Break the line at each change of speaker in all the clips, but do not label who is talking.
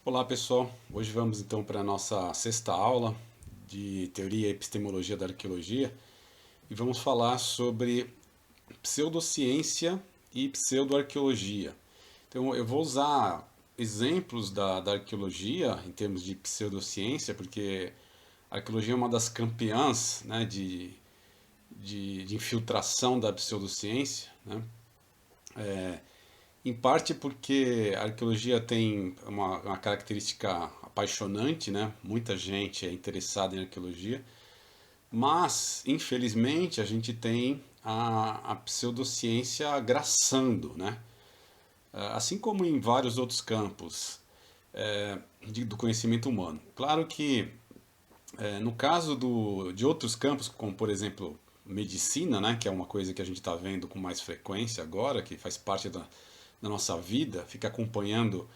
Olá pessoal, hoje vamos então para a nossa sexta aula de Teoria e Epistemologia da Arqueologia e vamos falar sobre pseudociência e pseudoarqueologia. Então eu vou usar exemplos da arqueologia em termos de pseudociência, porque a arqueologia é uma das campeãs, né, de infiltração da pseudociência, né? Em parte porque a arqueologia tem uma característica apaixonante, né? Muita gente é interessada em arqueologia, mas infelizmente a gente tem a pseudociência graçando, né? Assim como em vários outros campos do conhecimento humano. Claro que no caso de outros campos, como por exemplo medicina, né? Que é uma coisa que a gente está vendo com mais frequência agora, que faz parte da nossa vida, fica acompanhando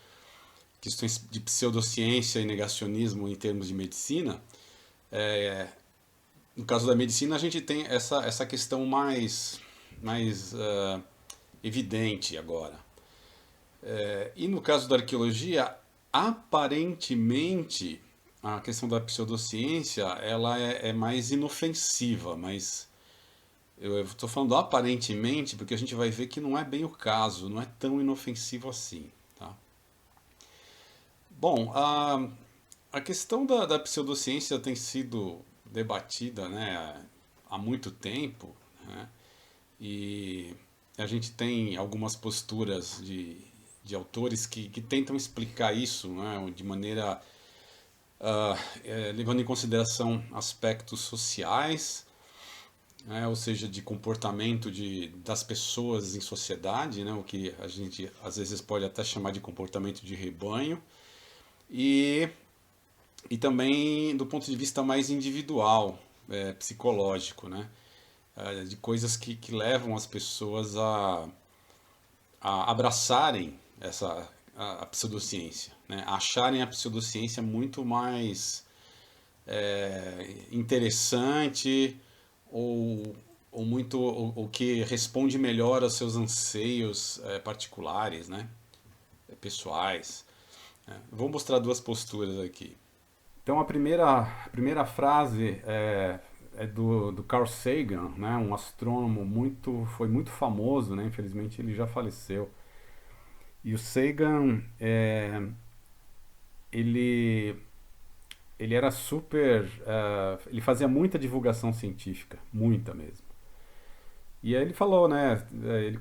questões de pseudociência e negacionismo em termos de medicina. No caso da medicina, a gente tem essa questão mais evidente agora. E no caso da arqueologia, aparentemente, a questão da pseudociência ela é mais inofensiva, mas eu estou falando aparentemente porque a gente vai ver que não é bem o caso, não é tão inofensivo assim. Tá? Bom, a questão da pseudociência tem sido debatida, né, há muito tempo, né, e a gente tem algumas posturas de autores que tentam explicar isso, né, de maneira levando em consideração aspectos sociais, né, ou seja, de comportamento das pessoas em sociedade, né, o que a gente às vezes pode até chamar de comportamento de rebanho, e e também do ponto de vista mais individual, psicológico, né? De coisas que levam as pessoas a abraçarem a pseudociência, né? A acharem a pseudociência muito mais interessante ou, ou que responde melhor aos seus anseios particulares, né? Pessoais. Vou mostrar duas posturas aqui. Então a primeira frase é do Carl Sagan, né, um astrônomo foi muito famoso, né, infelizmente ele já faleceu. E o Sagan, ele, ele era ele fazia muita divulgação científica, muita mesmo. E aí ele falou, né, ele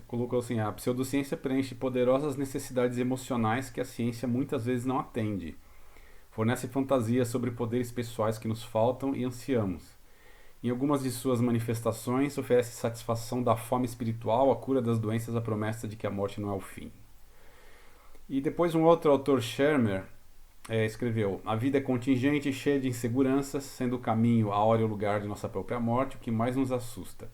colocou assim, a pseudociência preenche poderosas necessidades emocionais que a ciência muitas vezes não atende. Fornece fantasias sobre poderes pessoais que nos faltam e ansiamos. Em algumas de suas manifestações, oferece satisfação da fome espiritual, a cura das doenças, a promessa de que a morte não é o fim. E depois um outro autor, Shermer, escreveu: A vida é contingente e cheia de inseguranças, sendo o caminho, a hora e o lugar de nossa própria morte o que mais nos assusta.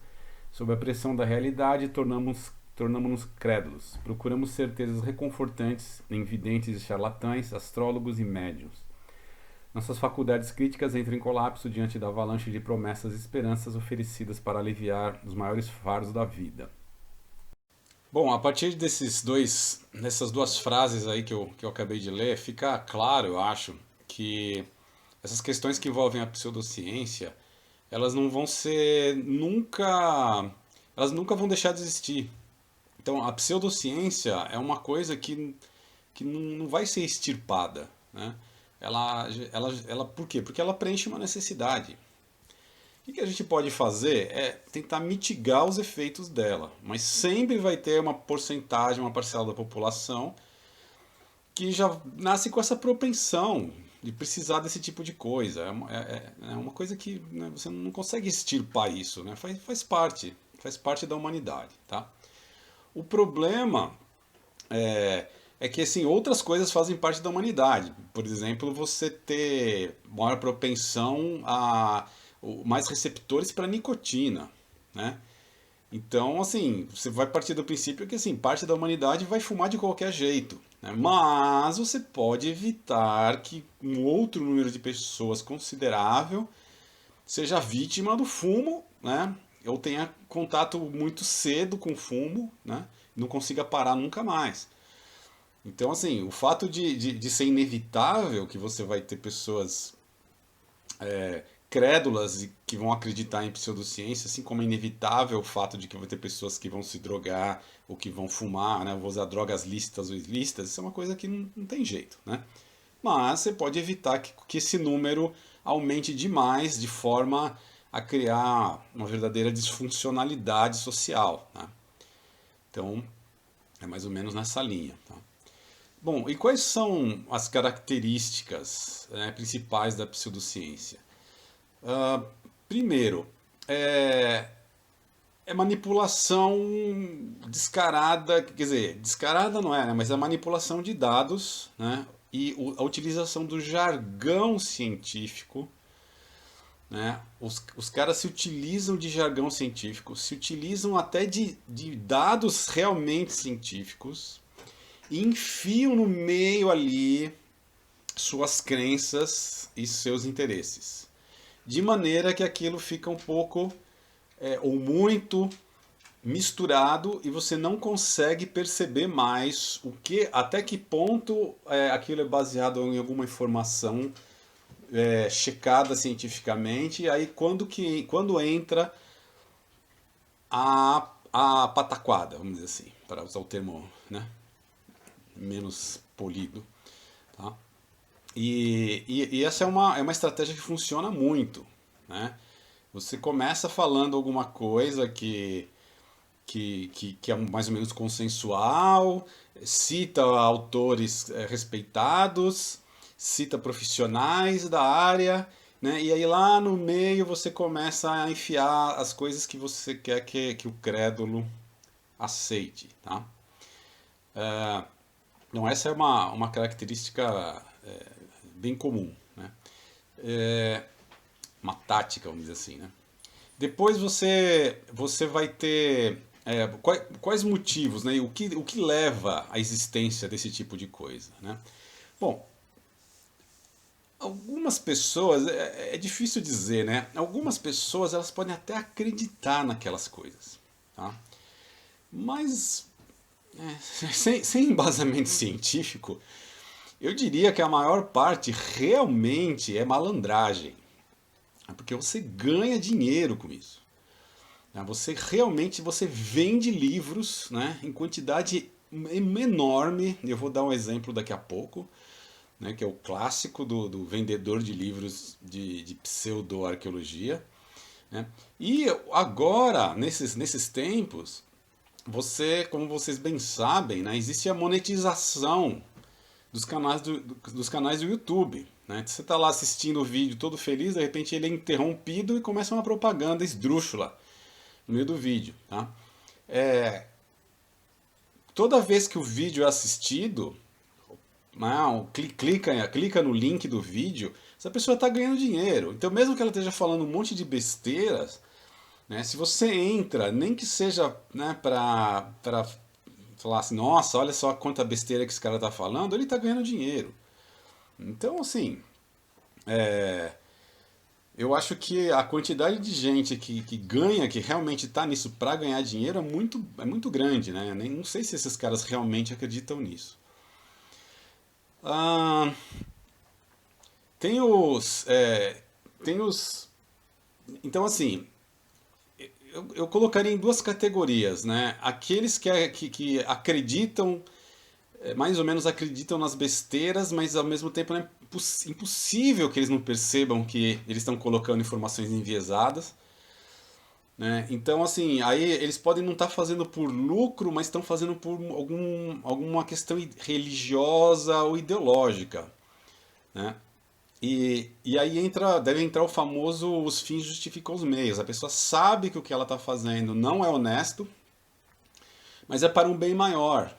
Sob a pressão da realidade, tornamos-nos crédulos. Procuramos certezas reconfortantes em videntes e charlatães, astrólogos e médiuns. Nossas faculdades críticas entram em colapso diante da avalanche de promessas e esperanças oferecidas para aliviar os maiores fardos da vida. Bom, a partir dessas duas frases aí que eu acabei de ler, fica claro, eu acho, que essas questões que envolvem a pseudociência, elas não vão ser nunca, elas nunca vão deixar de existir. Então, a pseudociência é uma coisa que não vai ser extirpada, né? Por quê? Porque ela preenche uma necessidade. O que a gente pode fazer é tentar mitigar os efeitos dela, mas sempre vai ter uma porcentagem, uma parcela da população que já nasce com essa propensão de precisar desse tipo de coisa. É uma coisa que, né, você não consegue extirpar isso, né? Faz parte da humanidade, tá? O problema é que assim, outras coisas fazem parte da humanidade. Por exemplo, você ter maior propensão a mais receptores para nicotina, né? Então, assim, você vai partir do princípio que assim, parte da humanidade vai fumar de qualquer jeito, né? Mas você pode evitar que um outro número de pessoas considerável seja vítima do fumo, né? Ou tenha contato muito cedo com o fumo, né? Não consiga parar nunca mais. Então, assim, o fato de ser inevitável que você vai ter pessoas crédulas e que vão acreditar em pseudociência, assim como é inevitável o fato de que vai ter pessoas que vão se drogar ou que vão fumar, né, vão usar drogas lícitas ou ilícitas, isso é uma coisa que não tem jeito, né? Mas você pode evitar que esse número aumente demais de forma a criar uma verdadeira disfuncionalidade social, né? Então, é mais ou menos nessa linha, tá? Bom, e quais são as características, né, principais da pseudociência? Primeiro, é, é manipulação descarada, quer dizer, descarada não é, né? Mas é manipulação de dados, né? E a utilização do jargão científico, né? Os caras se utilizam de jargão científico, se utilizam até de dados realmente científicos e enfiam no meio ali suas crenças e seus interesses. De maneira que aquilo fica um pouco ou muito misturado e você não consegue perceber mais o que, até que ponto aquilo é baseado em alguma informação checada cientificamente. E aí quando entra a pataquada, vamos dizer assim, para usar o termo, né, menos polido, tá? E essa é uma estratégia que funciona muito, né? Você começa falando alguma coisa que é mais ou menos consensual, cita autores respeitados, cita profissionais da área, né? E aí lá no meio você começa a enfiar as coisas que você quer que o crédulo aceite, tá? Então essa é uma característica bem comum, né? Uma tática, vamos dizer assim, né? Depois você vai ter quais motivos, né? E o que leva à existência desse tipo de coisa, né? Bom, algumas pessoas, é difícil dizer, né? Algumas pessoas elas podem até acreditar naquelas coisas, tá? Mas sem embasamento científico, eu diria que a maior parte realmente é malandragem, porque você ganha dinheiro com isso. Você realmente você vende livros, né, em quantidade enorme. Eu vou dar um exemplo daqui a pouco, né, que é o clássico do vendedor de livros de pseudo-arqueologia. Né? E agora, nesses tempos, como vocês bem sabem, né, existe a monetização dos canais do YouTube. Né? Você está lá assistindo o vídeo todo feliz, de repente ele é interrompido e começa uma propaganda esdrúxula no meio do vídeo. Tá? Toda vez que o vídeo é assistido, clica no link do vídeo, essa pessoa está ganhando dinheiro. Então, mesmo que ela esteja falando um monte de besteiras, né, se você entra, nem que seja, né, para falar assim, nossa, olha só quanta besteira que esse cara está falando, ele está ganhando dinheiro. Então, assim, eu acho que a quantidade de gente que ganha, que realmente está nisso para ganhar dinheiro é muito grande, né? Nem, não sei se esses caras realmente acreditam nisso. Ah, tem os, tem os, então assim, eu colocaria em duas categorias, né? Aqueles que acreditam, mais ou menos acreditam nas besteiras, mas ao mesmo tempo é impossível que eles não percebam que eles estão colocando informações enviesadas. Né? Então, assim, aí eles podem não estar fazendo por lucro, mas estão fazendo por alguma questão religiosa ou ideológica. Né? E aí deve entrar o famoso os fins justificam os meios. A pessoa sabe que o que ela está fazendo não é honesto, mas é para um bem maior.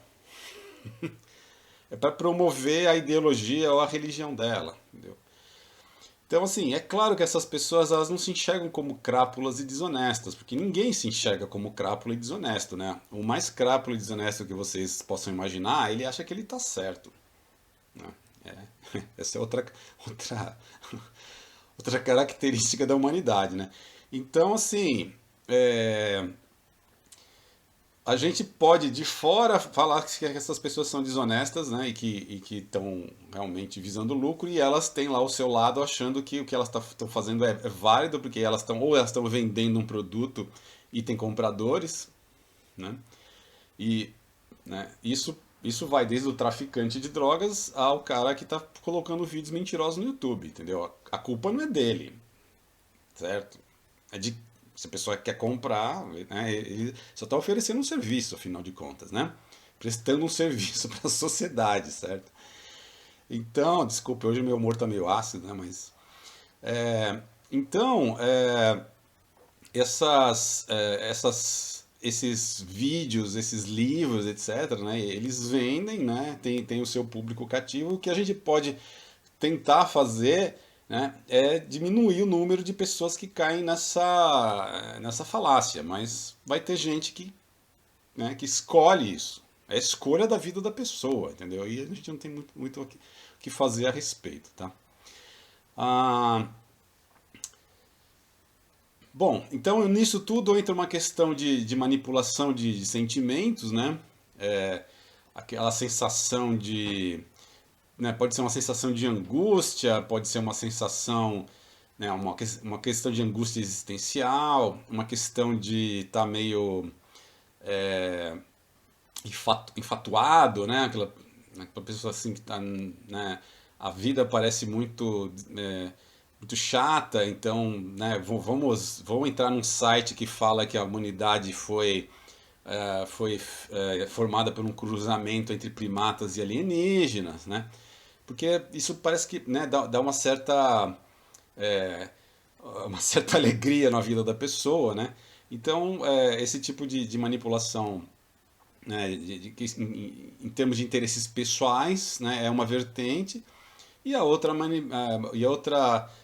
É para promover a ideologia ou a religião dela. Entendeu? Então, assim, é claro que essas pessoas elas não se enxergam como crápulas e desonestas, porque ninguém se enxerga como crápula e desonesto, né? O mais crápula e desonesto que vocês possam imaginar, ele acha que ele está certo. Né? Essa é outra, outra característica da humanidade, né? Então, assim, a gente pode de fora falar que essas pessoas são desonestas, né, e que estão realmente visando lucro, e elas têm lá o seu lado achando que o que elas estão fazendo é válido, porque elas estão vendendo um produto e tem compradores, né? E, né, isso vai desde o traficante de drogas ao cara que está colocando vídeos mentirosos no YouTube, entendeu? A culpa não é dele, certo? É de se a pessoa quer comprar, né, ele só está oferecendo um serviço, afinal de contas, né? Prestando um serviço para a sociedade, certo? Então, desculpa, hoje meu humor tá meio ácido, né? Mas então, esses vídeos, esses livros, etc., né? Eles vendem, né? Tem o seu público cativo. O que a gente pode tentar fazer, né, é diminuir o número de pessoas que caem nessa falácia. Mas vai ter gente que, né, que escolhe isso. É a escolha da vida da pessoa, entendeu? E a gente não tem muito o que fazer a respeito, tá? Ah, bom, então nisso tudo entra uma questão de manipulação de sentimentos, né? É, aquela sensação de, né, pode ser uma sensação de angústia, pode ser uma sensação, né, uma questão de angústia existencial, uma questão de estar meio enfatuado, né? Aquela pessoa assim que está, né, a vida parece muito chata, então, né, vamos entrar num site que fala que a humanidade foi formada por um cruzamento entre primatas e alienígenas, né? Porque isso parece que, né, dá é, uma certa alegria na vida da pessoa, né? Então, esse tipo de manipulação, né, em termos de interesses pessoais, né, é uma vertente, e a outra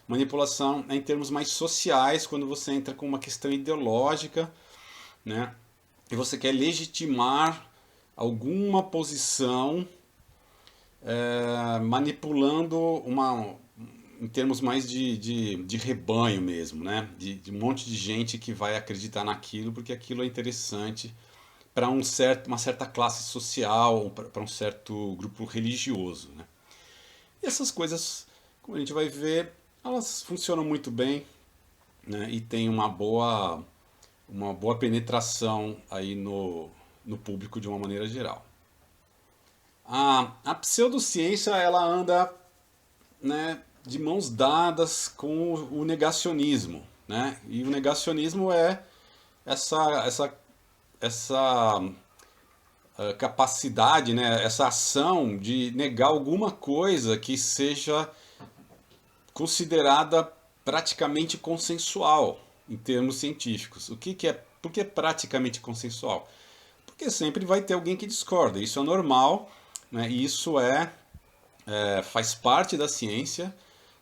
manipulação é em termos mais sociais, quando você entra com uma questão ideológica, né, e você quer legitimar alguma posição, manipulando em termos mais de rebanho mesmo, né? De um monte de gente que vai acreditar naquilo porque aquilo é interessante para uma certa classe social, para um certo grupo religioso, né? E essas coisas, como a gente vai ver, elas funcionam muito bem, né? E tem uma boa penetração aí no público de uma maneira geral. A pseudociência ela anda, né, de mãos dadas com o negacionismo, né? E o negacionismo é essa essa capacidade, né, essa ação de negar alguma coisa que seja considerada praticamente consensual em termos científicos. Por que é praticamente consensual? Porque sempre vai ter alguém que discorda. Isso é normal, né? E isso faz parte da ciência,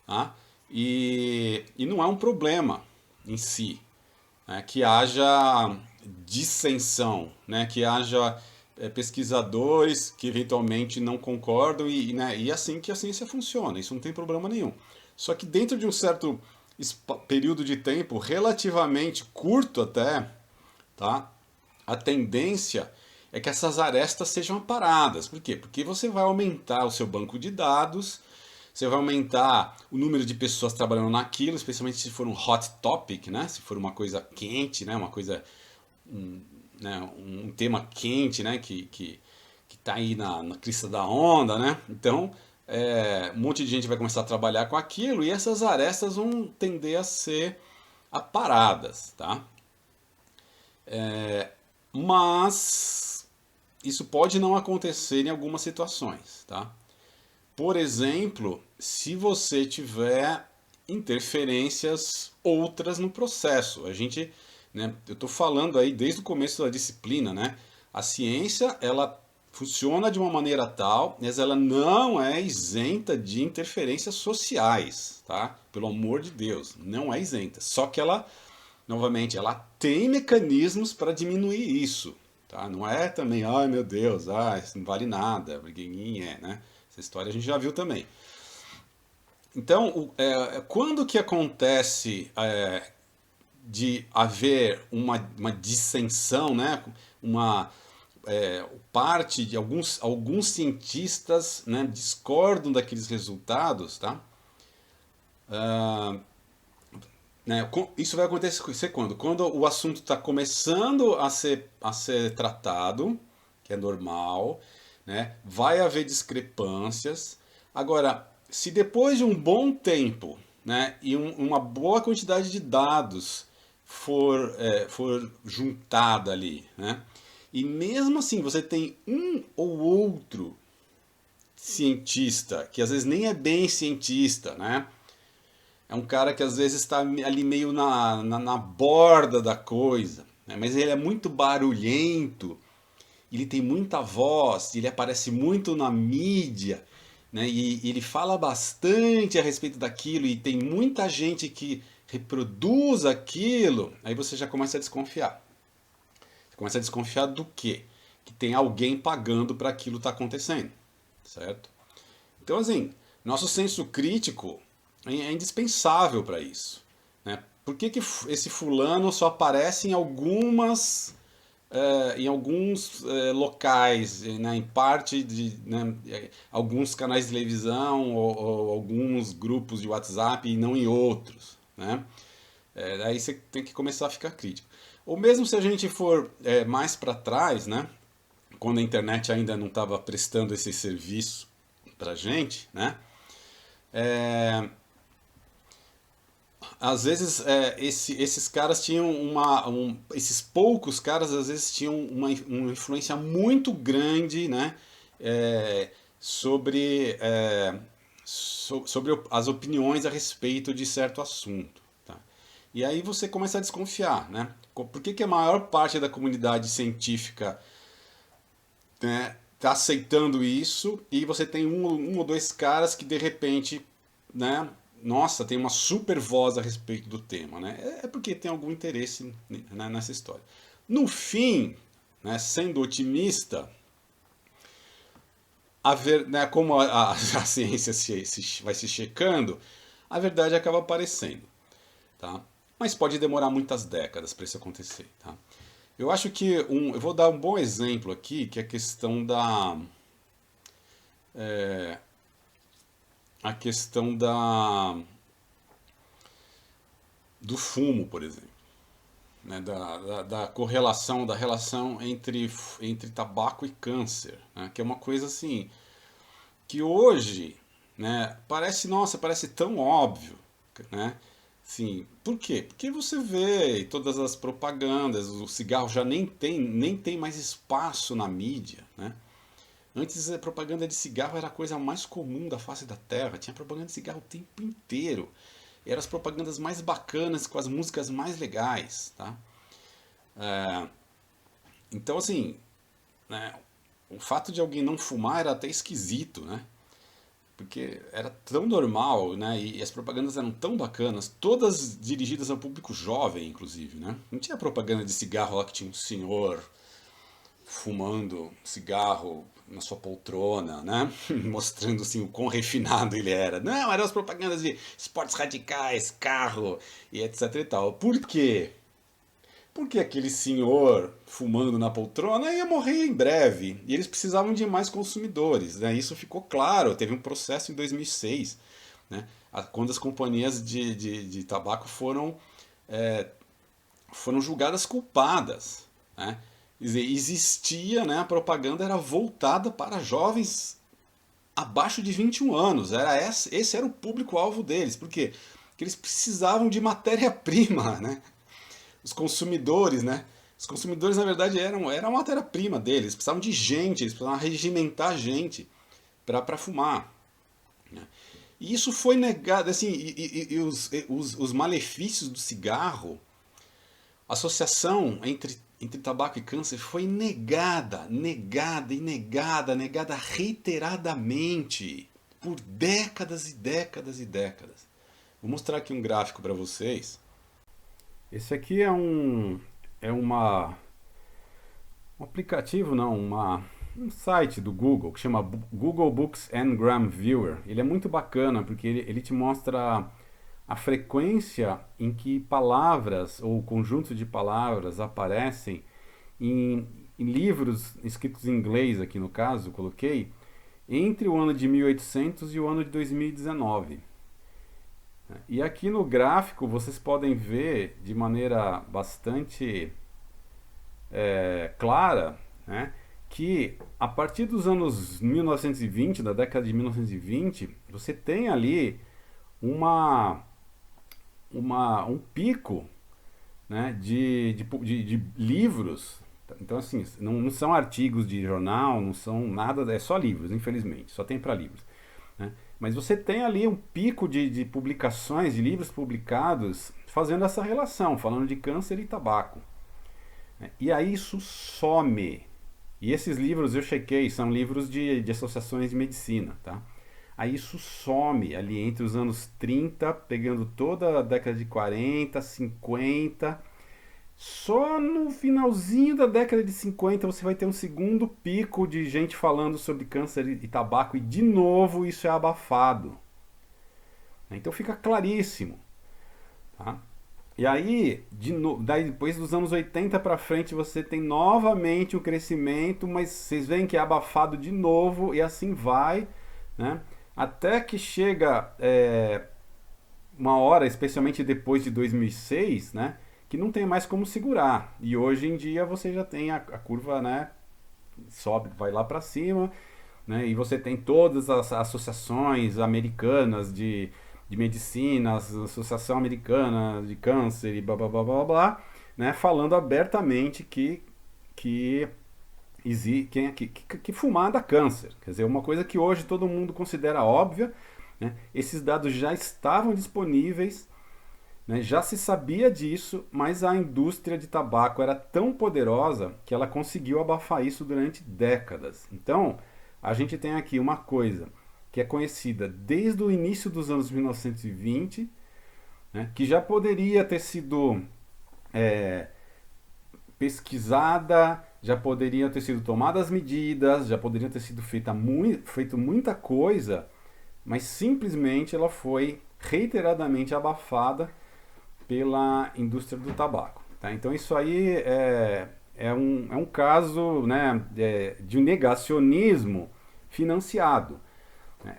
tá? E não é um problema em si, né? Que haja dissensão, né? Que haja pesquisadores que eventualmente não concordam né? E é assim que a ciência funciona, isso não tem problema nenhum. Só que dentro de um certo período de tempo, relativamente curto até, tá? A tendência é que essas arestas sejam aparadas. Por quê? Porque você vai aumentar o seu banco de dados, você vai aumentar o número de pessoas trabalhando naquilo, especialmente se for um hot topic, né? Se for uma coisa quente, né? Uma coisa, né? Um tema quente, né? Que tá aí na crista da onda, né? Então, um monte de gente vai começar a trabalhar com aquilo e essas arestas vão tender a ser aparadas, tá? Mas isso pode não acontecer em algumas situações, tá? Por exemplo, se você tiver interferências outras no processo. Né, eu estou falando aí desde o começo da disciplina, né? A ciência, ela funciona de uma maneira tal, mas ela não é isenta de interferências sociais, tá? Pelo amor de Deus, não é isenta. Só que ela, novamente, ela tem mecanismos para diminuir isso, tá? Não é também, ai meu Deus, isso não vale nada, briguinha, né? Essa história a gente já viu também. Então, quando que acontece de haver uma dissensão, né? Uma parte de alguns cientistas, né, discordam daqueles resultados, tá? Ah, né, isso vai acontecer quando? Quando o assunto está começando a ser tratado, que é normal, né? Vai haver discrepâncias. Agora, se depois de um bom tempo, né, e uma boa quantidade de dados for juntada ali, né, e mesmo assim você tem um ou outro cientista, que às vezes nem é bem cientista, né? É um cara que às vezes está ali meio na borda da coisa, né? Mas ele é muito barulhento, ele tem muita voz, ele aparece muito na mídia, né? E ele fala bastante a respeito daquilo e tem muita gente que reproduz aquilo, aí você já começa a desconfiar. Você começa a desconfiar do quê? Que tem alguém pagando para aquilo estar acontecendo, certo? Então, assim, nosso senso crítico é indispensável para isso, né? Por que esse fulano só aparece em alguns locais, né, em parte de, né, alguns canais de televisão ou alguns grupos de WhatsApp e não em outros, né? Aí você tem que começar a ficar crítico. Ou mesmo se a gente for mais para trás, né, quando a internet ainda não estava prestando esse serviço para gente, né? É, às vezes esses caras tinham esses poucos caras às vezes tinham uma influência muito grande, né, sobre sobre as opiniões a respeito de certo assunto, tá? E aí você começa a desconfiar, né? Por que a maior parte da comunidade científica, né, tá aceitando isso e você tem um ou dois caras que de repente, né, nossa, tem uma super voz a respeito do tema, né? É porque tem algum interesse, né, nessa história. No fim, né, sendo otimista, né, como a ciência vai se checando, a verdade acaba aparecendo, tá? Mas pode demorar muitas décadas para isso acontecer, tá? Eu acho que eu vou dar um bom exemplo aqui, que é a questão a questão do fumo, por exemplo, né? Da correlação, da relação entre tabaco e câncer, né? Que é uma coisa assim que hoje, né, parece tão óbvio, né? Sim, por quê? Porque você vê todas as propagandas, o cigarro já nem tem mais espaço na mídia, né? Antes a propaganda de cigarro era a coisa mais comum da face da Terra, tinha propaganda de cigarro o tempo inteiro. E eram as propagandas mais bacanas, com as músicas mais legais, tá? Então, assim, né, o fato de alguém não fumar era até esquisito, né? Porque era tão normal, né? E as propagandas eram tão bacanas, todas dirigidas ao público jovem, inclusive, né? Não tinha propaganda de cigarro lá que tinha um senhor fumando cigarro na sua poltrona, né? Mostrando assim o quão refinado ele era. Não, eram as propagandas de esportes radicais, carro e etc e tal. Por quê? Porque aquele senhor fumando na poltrona ia morrer em breve e eles precisavam de mais consumidores, né? Isso ficou claro. Teve um processo em 2006, né? Quando as companhias de tabaco foram julgadas culpadas, né? Quer dizer, existia, né, a propaganda era voltada para jovens abaixo de 21 anos. Esse era o público-alvo deles. Por quê? Porque eles precisavam de matéria-prima, né? Os consumidores, né? Os consumidores, na verdade, eram a matéria-prima deles. Eles precisavam de gente, eles precisavam regimentar gente para fumar, né? E isso foi negado, assim, e os malefícios do cigarro, a associação entre tabaco e câncer foi negada, negada e negada, negada reiteradamente por décadas e décadas e décadas. Vou mostrar aqui um gráfico para vocês. Esse aqui é um aplicativo, não, um site do Google que chama Google Books Ngram Viewer. Ele é muito bacana porque ele te mostra a frequência em que palavras ou conjunto de palavras aparecem em, em livros escritos em inglês, aqui no caso, coloquei, entre o ano de 1800 e o ano de 2019. E aqui no gráfico vocês podem ver de maneira bastante clara, né, que a partir dos anos 1920, da década de 1920, você tem ali uma, um pico, né, de livros. Então, assim, não são artigos de jornal, não são nada, é só livros, infelizmente, só tem para livros. Né? Mas você tem ali um pico de publicações, de livros publicados, fazendo essa relação, falando de câncer e tabaco. E aí isso some. E esses livros eu chequei, são livros de associações de medicina, tá? Aí isso some ali entre os anos 30, pegando toda a década de 40, 50. Só no finalzinho da década de 50 você vai ter um segundo pico de gente falando sobre câncer e tabaco, e de novo isso é abafado. Então fica claríssimo. Tá? E aí, daí depois dos anos 80 para frente, você tem novamente um crescimento, mas vocês veem que é abafado de novo e assim vai, né? Até que chega uma hora, especialmente depois de 2006, né? Que não tem mais como segurar. E hoje em dia você já tem a curva, né? Sobe, vai lá para cima, né? E você tem todas as associações americanas de medicina, a Associação Americana de Câncer e blá blá blá blá blá, né, falando abertamente que, que fumar dá câncer. Quer dizer, uma coisa que hoje todo mundo considera óbvia, né, esses dados já estavam disponíveis, né, já se sabia disso, mas a indústria de tabaco era tão poderosa que ela conseguiu abafar isso durante décadas. Então, a gente tem aqui uma coisa que é conhecida desde o início dos anos 1920, né, que já poderia ter sido pesquisada, já poderiam ter sido tomadas medidas, já poderia ter sido feito muita coisa, mas simplesmente ela foi reiteradamente abafada pela indústria do tabaco. Tá? Então isso aí é um caso, né, de um negacionismo financiado.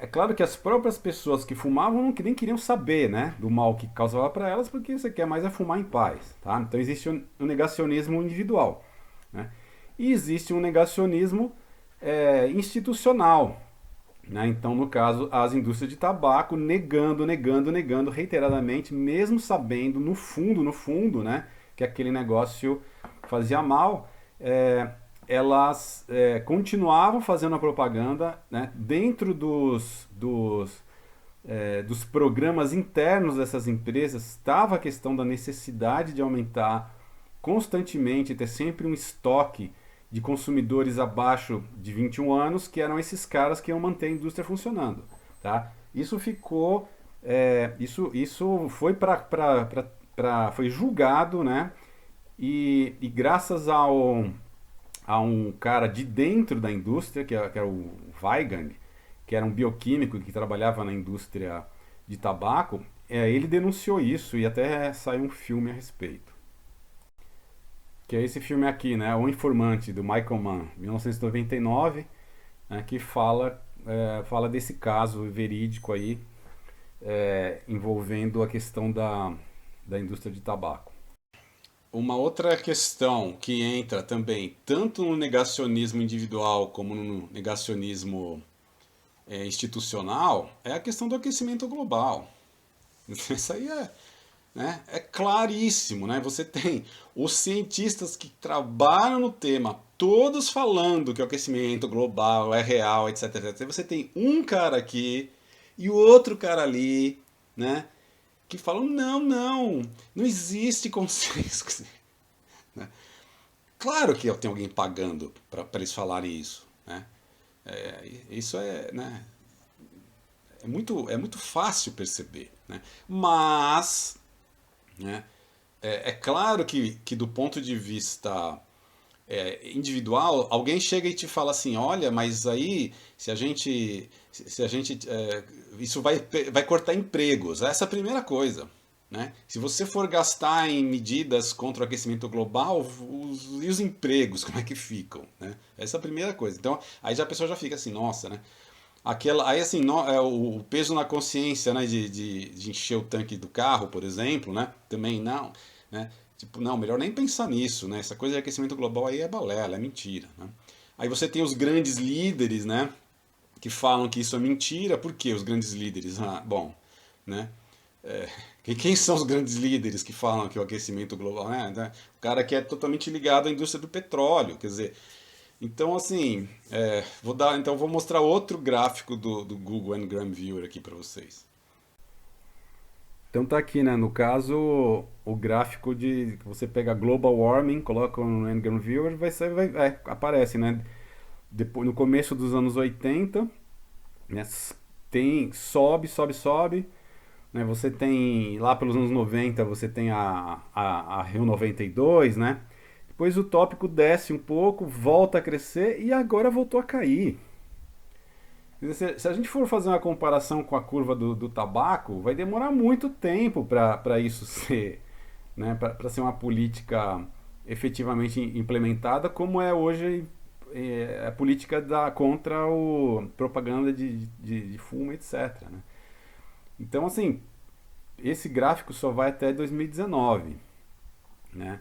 É claro que as próprias pessoas que fumavam nem queriam saber, né, do mal que causava para elas, porque você quer mais é fumar em paz. Tá? Então existe um negacionismo individual. Né? E existe um negacionismo institucional. Né? Então, no caso, as indústrias de tabaco negando reiteradamente, mesmo sabendo no fundo, né, que aquele negócio fazia mal, elas continuavam fazendo a propaganda, né, dentro dos programas internos dessas empresas. Estava a questão da necessidade de aumentar constantemente, ter sempre um estoque de consumidores abaixo de 21 anos, que eram esses caras que iam manter a indústria funcionando. Tá? Isso ficou. Isso foi foi julgado, né? E graças a um cara de dentro da indústria, que era o Weigang, que era um bioquímico que trabalhava na indústria de tabaco, ele denunciou isso e até saiu um filme a respeito. Que é esse filme aqui, né? O Informante, do Michael Mann, 1999, né, que fala desse caso verídico aí, envolvendo a questão da indústria de tabaco. Uma outra questão que entra também, tanto no negacionismo individual como no negacionismo institucional, é a questão do aquecimento global. Isso aí é claríssimo, né? Você tem os cientistas que trabalham no tema, todos falando que o aquecimento global é real, etc, etc. Você tem um cara aqui e o outro cara ali, né? Que falam, não existe consenso. Né? Claro que tem alguém pagando para eles falarem isso, né? Isso né, é muito fácil perceber, né? Mas, né, é claro que do ponto de vista individual, alguém chega e te fala assim, olha, mas aí se a gente isso vai cortar empregos. Essa é a primeira coisa, né? Se você for gastar em medidas contra o aquecimento global, e os empregos, como é que ficam, né? Essa é a primeira coisa. Então, aí já a pessoa já fica assim, nossa, né? Aí assim, o peso na consciência, né, de encher o tanque do carro, por exemplo, né? Também não, né? Tipo, não, melhor nem pensar nisso, né? Essa coisa de aquecimento global aí é balela, é mentira, né? Aí você tem os grandes líderes, né, que falam que isso é mentira. Por que os grandes líderes? Ah, bom, né? Quem são os grandes líderes que falam que o aquecimento global, né? O cara que é totalmente ligado à indústria do petróleo, quer dizer, então, assim, vou mostrar outro gráfico do Google Ngram Viewer aqui para vocês. Então tá aqui, né? No caso, o gráfico de que você pega global warming, coloca no Ngram Viewer, aparece, né? Depois, no começo dos anos 80, né? Sobe, né? Você tem lá pelos anos 90, você tem a Rio 92, né? Depois o tópico desce um pouco, volta a crescer e agora voltou a cair. Se a gente for fazer uma comparação com a curva do tabaco, vai demorar muito tempo para isso ser, né, para ser uma política efetivamente implementada, como é hoje a política contra o propaganda de fumo, etc. Né? Então, assim, esse gráfico só vai até 2019, né?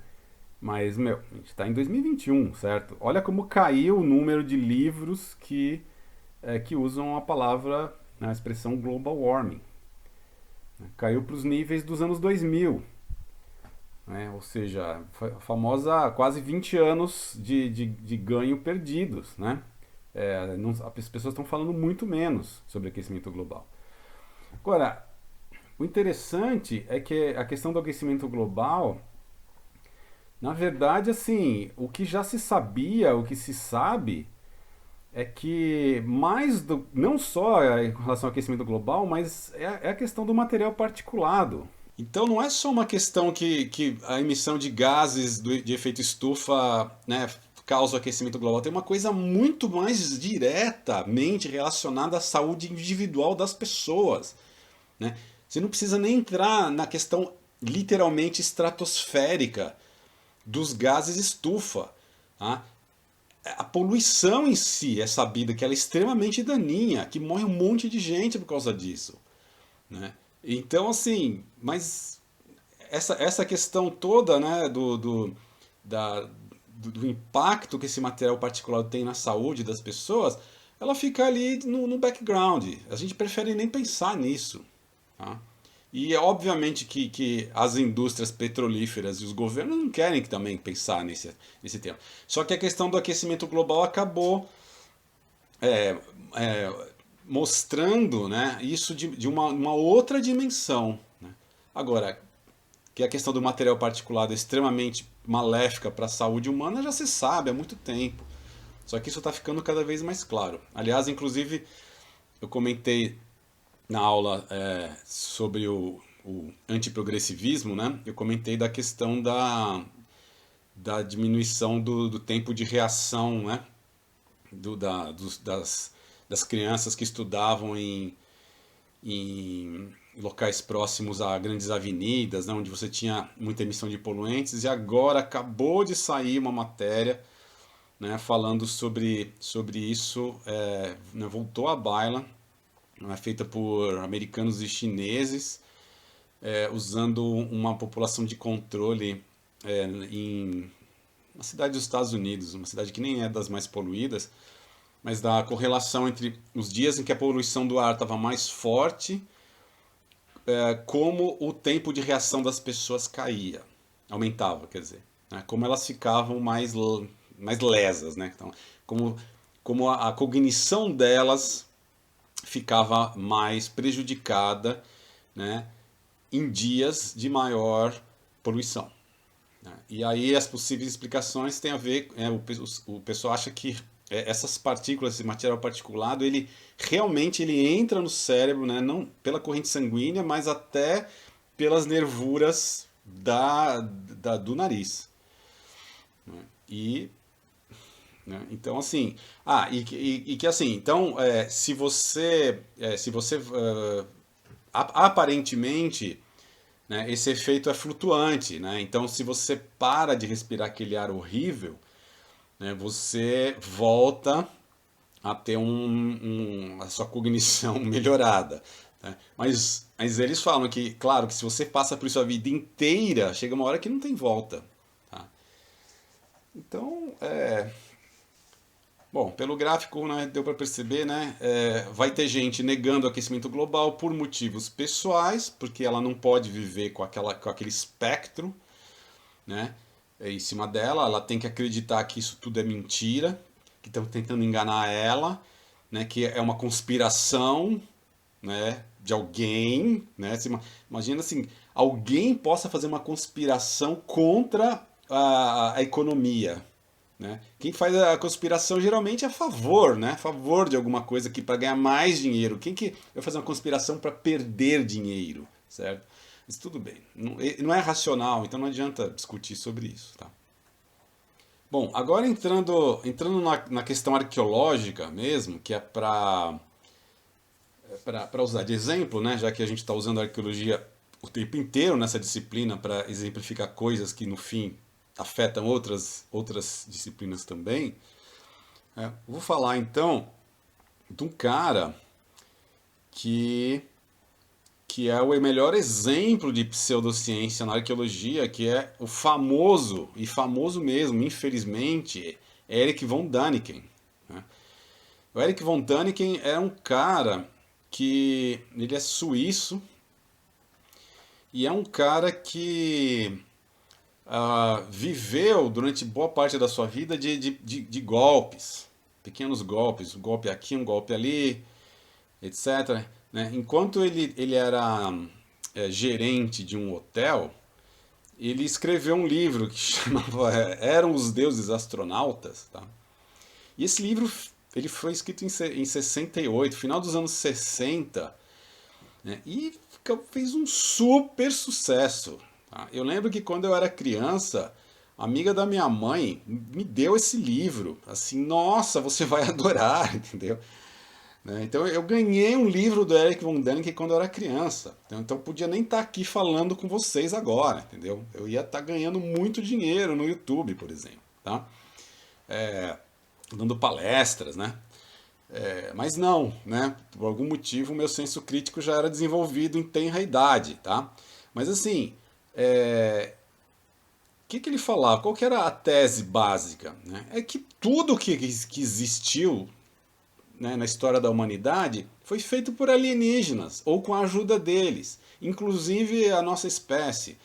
Mas, meu, a gente está em 2021, certo? Olha como caiu o número de livros que usam a palavra, né, a expressão global warming. Né? Caiu para os níveis dos anos 2000, né? Ou seja, a famosa quase 20 anos de ganho perdidos. Né? As pessoas estão falando muito menos sobre aquecimento global. Agora, o interessante é que a questão do aquecimento global, na verdade, assim, o que já se sabia, o que se sabe, é que não só em relação ao aquecimento global, mas é a questão do material particulado. Então não é só uma questão que a emissão de gases de efeito estufa, né, causa o aquecimento global. Tem uma coisa muito mais diretamente relacionada à saúde individual das pessoas. Né? Você não precisa nem entrar na questão literalmente estratosférica dos gases estufa. Tá? A poluição em si é sabida que ela é extremamente daninha, que morre um monte de gente por causa disso. Né? Então, assim, mas essa questão toda, né, do impacto que esse material particulado tem na saúde das pessoas, ela fica ali no background. A gente prefere nem pensar nisso. Tá? E é obviamente que as indústrias petrolíferas e os governos não querem também pensar nesse tema. Só que a questão do aquecimento global acabou é, é, mostrando, né, isso de uma outra dimensão. Né? Agora, que a questão do material particulado é extremamente maléfica para a saúde humana já se sabe há muito tempo. Só que isso está ficando cada vez mais claro. Aliás, inclusive, eu comentei na aula sobre o antiprogressivismo, né? Eu comentei da questão da diminuição do tempo de reação, né? Das crianças que estudavam em locais próximos a grandes avenidas, né? Onde você tinha muita emissão de poluentes, e agora acabou de sair uma matéria, né? Falando sobre isso, né? Voltou à baila, é feita por americanos e chineses, usando uma população de controle em uma cidade dos Estados Unidos, uma cidade que nem é das mais poluídas, mas da correlação entre os dias em que a poluição do ar estava mais forte, como o tempo de reação das pessoas caía, aumentava, quer dizer, né? Como elas ficavam mais lesas, né? Então, como a cognição delas ficava mais prejudicada, né, em dias de maior poluição. Né? E aí as possíveis explicações têm a ver, o pessoal acha que essas partículas, esse material particulado, ele realmente ele entra no cérebro, né, não pela corrente sanguínea, mas até pelas nervuras do nariz. Né? E né? Então, assim, e que assim, então, se você aparentemente, né, esse efeito é flutuante, né? Então, se você para de respirar aquele ar horrível, né, você volta a ter a sua cognição melhorada, né? Mas eles falam que, claro, que se você passa por isso a vida inteira, chega uma hora que não tem volta, tá? Então, bom, pelo gráfico, né, deu para perceber, né, vai ter gente negando o aquecimento global por motivos pessoais, porque ela não pode viver com aquele espectro, né, em cima dela, ela tem que acreditar que isso tudo é mentira, que estão tentando enganar ela, né, que é uma conspiração, né, de alguém, né, imagina assim, alguém possa fazer uma conspiração contra a economia, né? Quem faz a conspiração geralmente é a favor, né? A favor de alguma coisa aqui para ganhar mais dinheiro. Quem que vai fazer uma conspiração para perder dinheiro, certo? Mas tudo bem, não é racional, então não adianta discutir sobre isso, tá? Bom, agora entrando na questão arqueológica mesmo, que é para usar de exemplo, né? Já que a gente está usando a arqueologia o tempo inteiro nessa disciplina para exemplificar coisas que no fim afetam outras disciplinas também. Vou falar então de um cara que, que é o melhor exemplo de pseudociência na arqueologia, que é o famoso, e famoso mesmo, infelizmente, Erich von Däniken, né? O Erich von Däniken é um cara que ele é suíço e é um cara que viveu durante boa parte da sua vida de golpes, pequenos golpes, um golpe aqui, um golpe ali, etc. Né? Enquanto ele era gerente de um hotel, ele escreveu um livro que chamava Eram os Deuses Astronautas, tá? E esse livro ele foi escrito em 68, final dos anos 60, né? E fez um super sucesso. Tá? Eu lembro que quando eu era criança, a amiga da minha mãe me deu esse livro. Assim, nossa, você vai adorar, entendeu? Né? Então eu ganhei um livro do Erich von Däniken quando eu era criança. Então eu podia nem estar aqui falando com vocês agora, entendeu? Eu ia estar ganhando muito dinheiro no YouTube, por exemplo, tá? Dando palestras, né? Mas não, né? Por algum motivo o meu senso crítico já era desenvolvido em tenra idade, tá? Mas assim, que ele falava? Qual que era a tese básica? Né? É que tudo que existiu, né, na história da humanidade foi feito por alienígenas ou com a ajuda deles, inclusive a nossa espécie,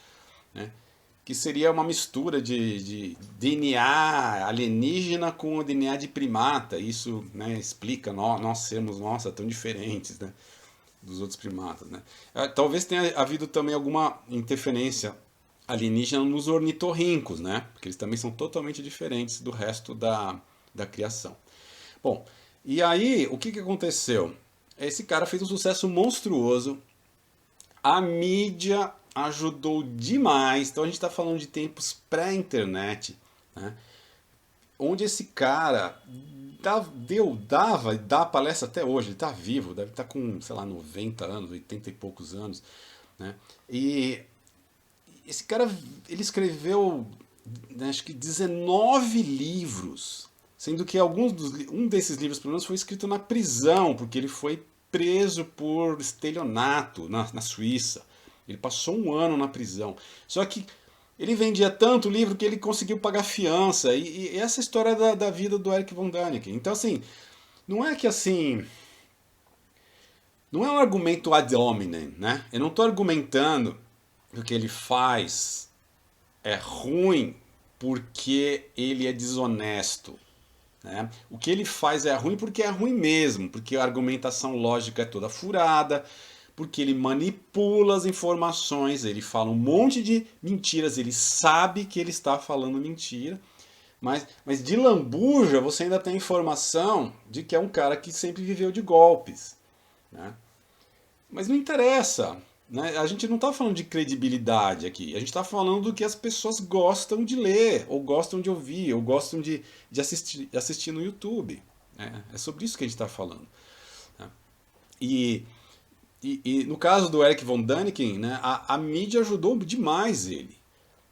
né? Que seria uma mistura de DNA alienígena com o DNA de primata. Isso, né, explica nós sermos tão diferentes, né, dos outros primatas. Né? Talvez tenha havido também alguma interferência alienígena nos ornitorrincos, né? Porque eles também são totalmente diferentes do resto da criação. Bom, e aí o que aconteceu? Esse cara fez um sucesso monstruoso, a mídia ajudou demais, então a gente está falando de tempos pré-internet, né? Onde esse cara dá palestra até hoje, ele está vivo, deve estar com, sei lá, 90 anos, 80 e poucos anos, né? E esse cara, ele escreveu, né, acho que 19 livros, sendo que um desses livros, pelo menos, foi escrito na prisão, porque ele foi preso por estelionato na Suíça. Ele passou um ano na prisão. Só que ele vendia tanto livro que ele conseguiu pagar fiança. E essa é a história da vida do Erich von Däniken. Então, assim, não é que assim. Não é um argumento ad hominem, né? Eu não estou argumentando que o que ele faz é ruim porque ele é desonesto. Né? O que ele faz é ruim porque é ruim mesmo, porque a argumentação lógica é toda furada, porque ele manipula as informações, ele fala um monte de mentiras, ele sabe que ele está falando mentira, mas de lambuja você ainda tem informação de que é um cara que sempre viveu de golpes. Né? Mas não interessa.
Né? A gente não está falando de credibilidade aqui, a gente está falando do que as pessoas gostam de ler, ou gostam de ouvir, ou gostam de assistir no YouTube. Né? É sobre isso que a gente está falando. Né? E, e no caso do Eric von Däniken, né, a mídia ajudou demais ele.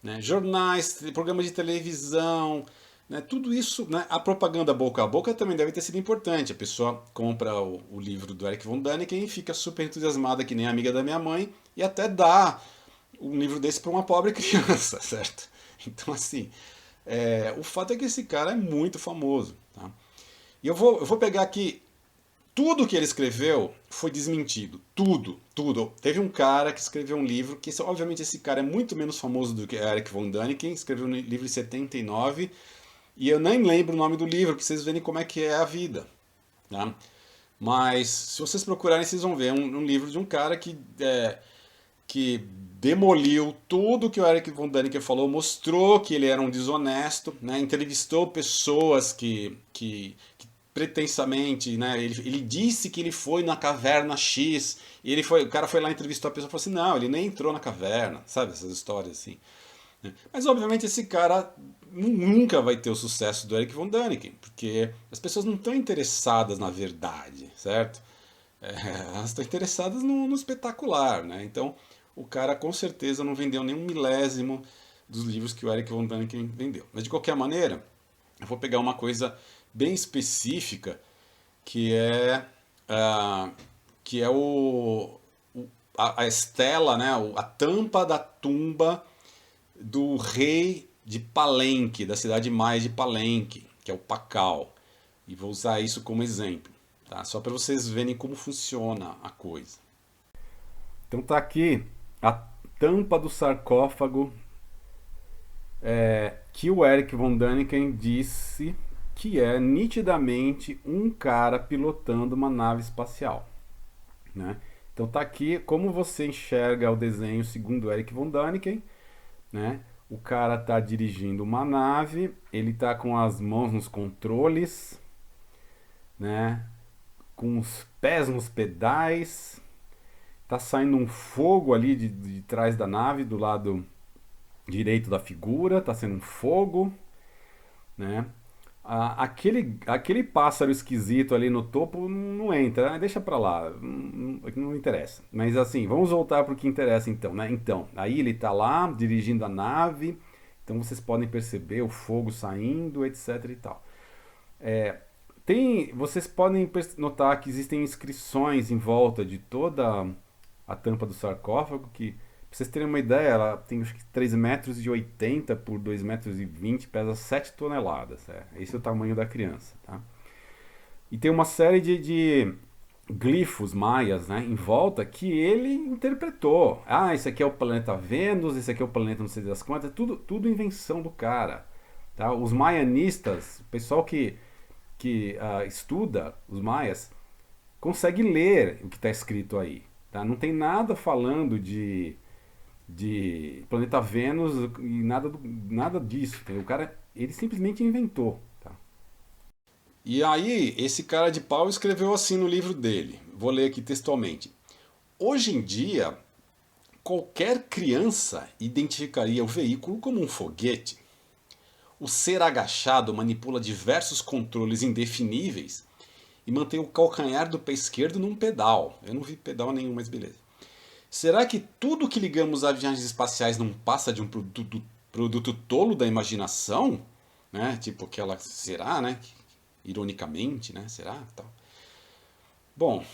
Né? Jornais, programas de televisão, né? Tudo isso, né? A propaganda boca a boca também deve ter sido importante. A pessoa compra o livro do Eric von Däniken e fica super entusiasmada, que nem a amiga da minha mãe, e até dá um livro desse para uma pobre criança, certo? Então, assim, o fato é que esse cara é muito famoso. Tá? E eu vou pegar aqui tudo que ele escreveu foi desmentido. Tudo, tudo. Teve um cara que escreveu um livro, que obviamente esse cara é muito menos famoso do que Eric von Däniken, escreveu um livro em 79, e eu nem lembro o nome do livro, para vocês verem como é que é a vida. Tá? Mas se vocês procurarem, vocês vão ver um livro de um cara que demoliu tudo que o Eric von Däniken falou, mostrou que ele era um desonesto, né? Entrevistou pessoas que pretensamente, né? Ele disse que ele foi na caverna X, e o cara foi lá entrevistou a pessoa e falou assim, não, ele nem entrou na caverna, sabe essas histórias assim. Né? Mas obviamente esse cara nunca vai ter o sucesso do Eric von Däniken, porque as pessoas não estão interessadas na verdade, certo? Elas estão interessadas no espetacular, né? Então o cara com certeza não vendeu nem um milésimo dos livros que o Eric von Däniken vendeu. Mas de qualquer maneira, eu vou pegar uma coisa bem específica que é ah, que é a estela, né? A tampa da tumba do rei de Palenque, da cidade maia de Palenque, que é o Pacal. E vou usar isso como exemplo, tá? Só para vocês verem como funciona a coisa.
Então tá aqui a tampa do sarcófago que o Eric von Däniken disse que é nitidamente um cara pilotando uma nave espacial, né? Então tá aqui como você enxerga o desenho segundo Eric von Däniken, né? O cara tá dirigindo uma nave, ele tá com as mãos nos controles, né? Com os pés nos pedais, tá saindo um fogo ali de trás da nave, do lado direito da figura, tá sendo um fogo, né? Aquele pássaro esquisito ali no topo não entra, né? Deixa pra lá, não interessa. Mas assim, vamos voltar pro que interessa então, né? Então, aí ele tá lá dirigindo a nave, então vocês podem perceber o fogo saindo, etc e tal. Vocês podem notar que existem inscrições em volta de toda a tampa do sarcófago, que, pra vocês terem uma ideia, ela tem acho que 3,80 m por 2,20 m, pesa 7 toneladas. Esse é o tamanho da criança. Tá? E tem uma série de glifos maias, né, em volta que ele interpretou. Ah, esse aqui é o planeta Vênus, esse aqui é o planeta não sei das quantas, tudo invenção do cara. Tá? Os maianistas, o pessoal que estuda os maias, consegue ler o que está escrito aí. Tá? Não tem nada falando de planeta Vênus e nada disso. Entendeu? O cara, ele simplesmente inventou. Tá?
E aí, esse cara de pau escreveu assim no livro dele. Vou ler aqui textualmente. Hoje em dia, qualquer criança identificaria o veículo como um foguete. O ser agachado manipula diversos controles indefiníveis e mantém o calcanhar do pé esquerdo num pedal. Eu não vi pedal nenhum, mas beleza. Será que tudo que ligamos a viagens espaciais não passa de um produto tolo da imaginação? Né? Tipo aquela. Será, né? Ironicamente, né? Será? Tal. Bom,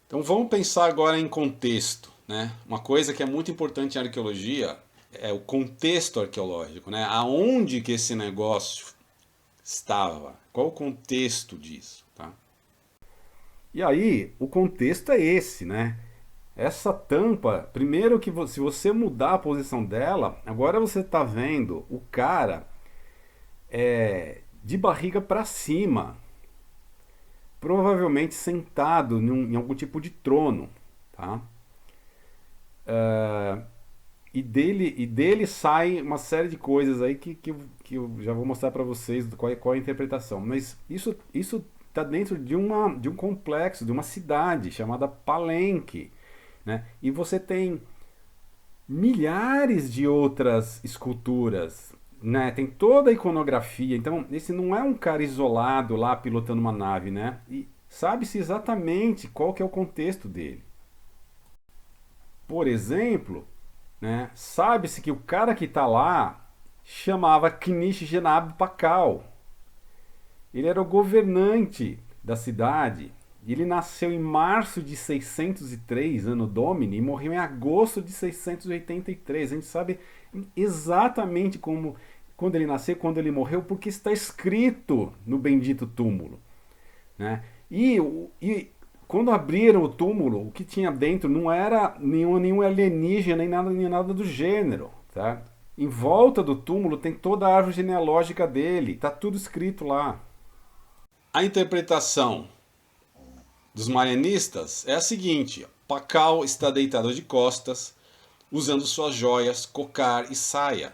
então vamos pensar agora em contexto. Né? Uma coisa que é muito importante em arqueologia é o contexto arqueológico. Né? Aonde que esse negócio estava? Qual o contexto disso? Tá?
E aí, o contexto é esse, né? Essa tampa, primeiro que se você mudar a posição dela, agora você está vendo o cara de barriga para cima, provavelmente sentado em algum tipo de trono, tá? E dele sai uma série de coisas aí que eu já vou mostrar para vocês qual é a interpretação. Mas isso está dentro de um complexo, de uma cidade chamada Palenque, né? E você tem milhares de outras esculturas, né? Tem toda a iconografia. Então, esse não é um cara isolado lá pilotando uma nave, né? E sabe-se exatamente qual que é o contexto dele. Por exemplo, né? Sabe-se que o cara que está lá chamava Knish Genab Pakal. Ele era o governante da cidade. Ele nasceu em março de 603, Anno Domini, e morreu em agosto de 683. A gente sabe exatamente como, quando ele nasceu, quando ele morreu, porque está escrito no bendito túmulo, né? E quando abriram o túmulo, o que tinha dentro não era nenhum alienígena nem nada do gênero, tá? Em volta do túmulo tem toda a árvore genealógica dele, tá tudo escrito lá.
A interpretação dos marianistas é a seguinte: Pakal está deitado de costas, usando suas joias, cocar e saia.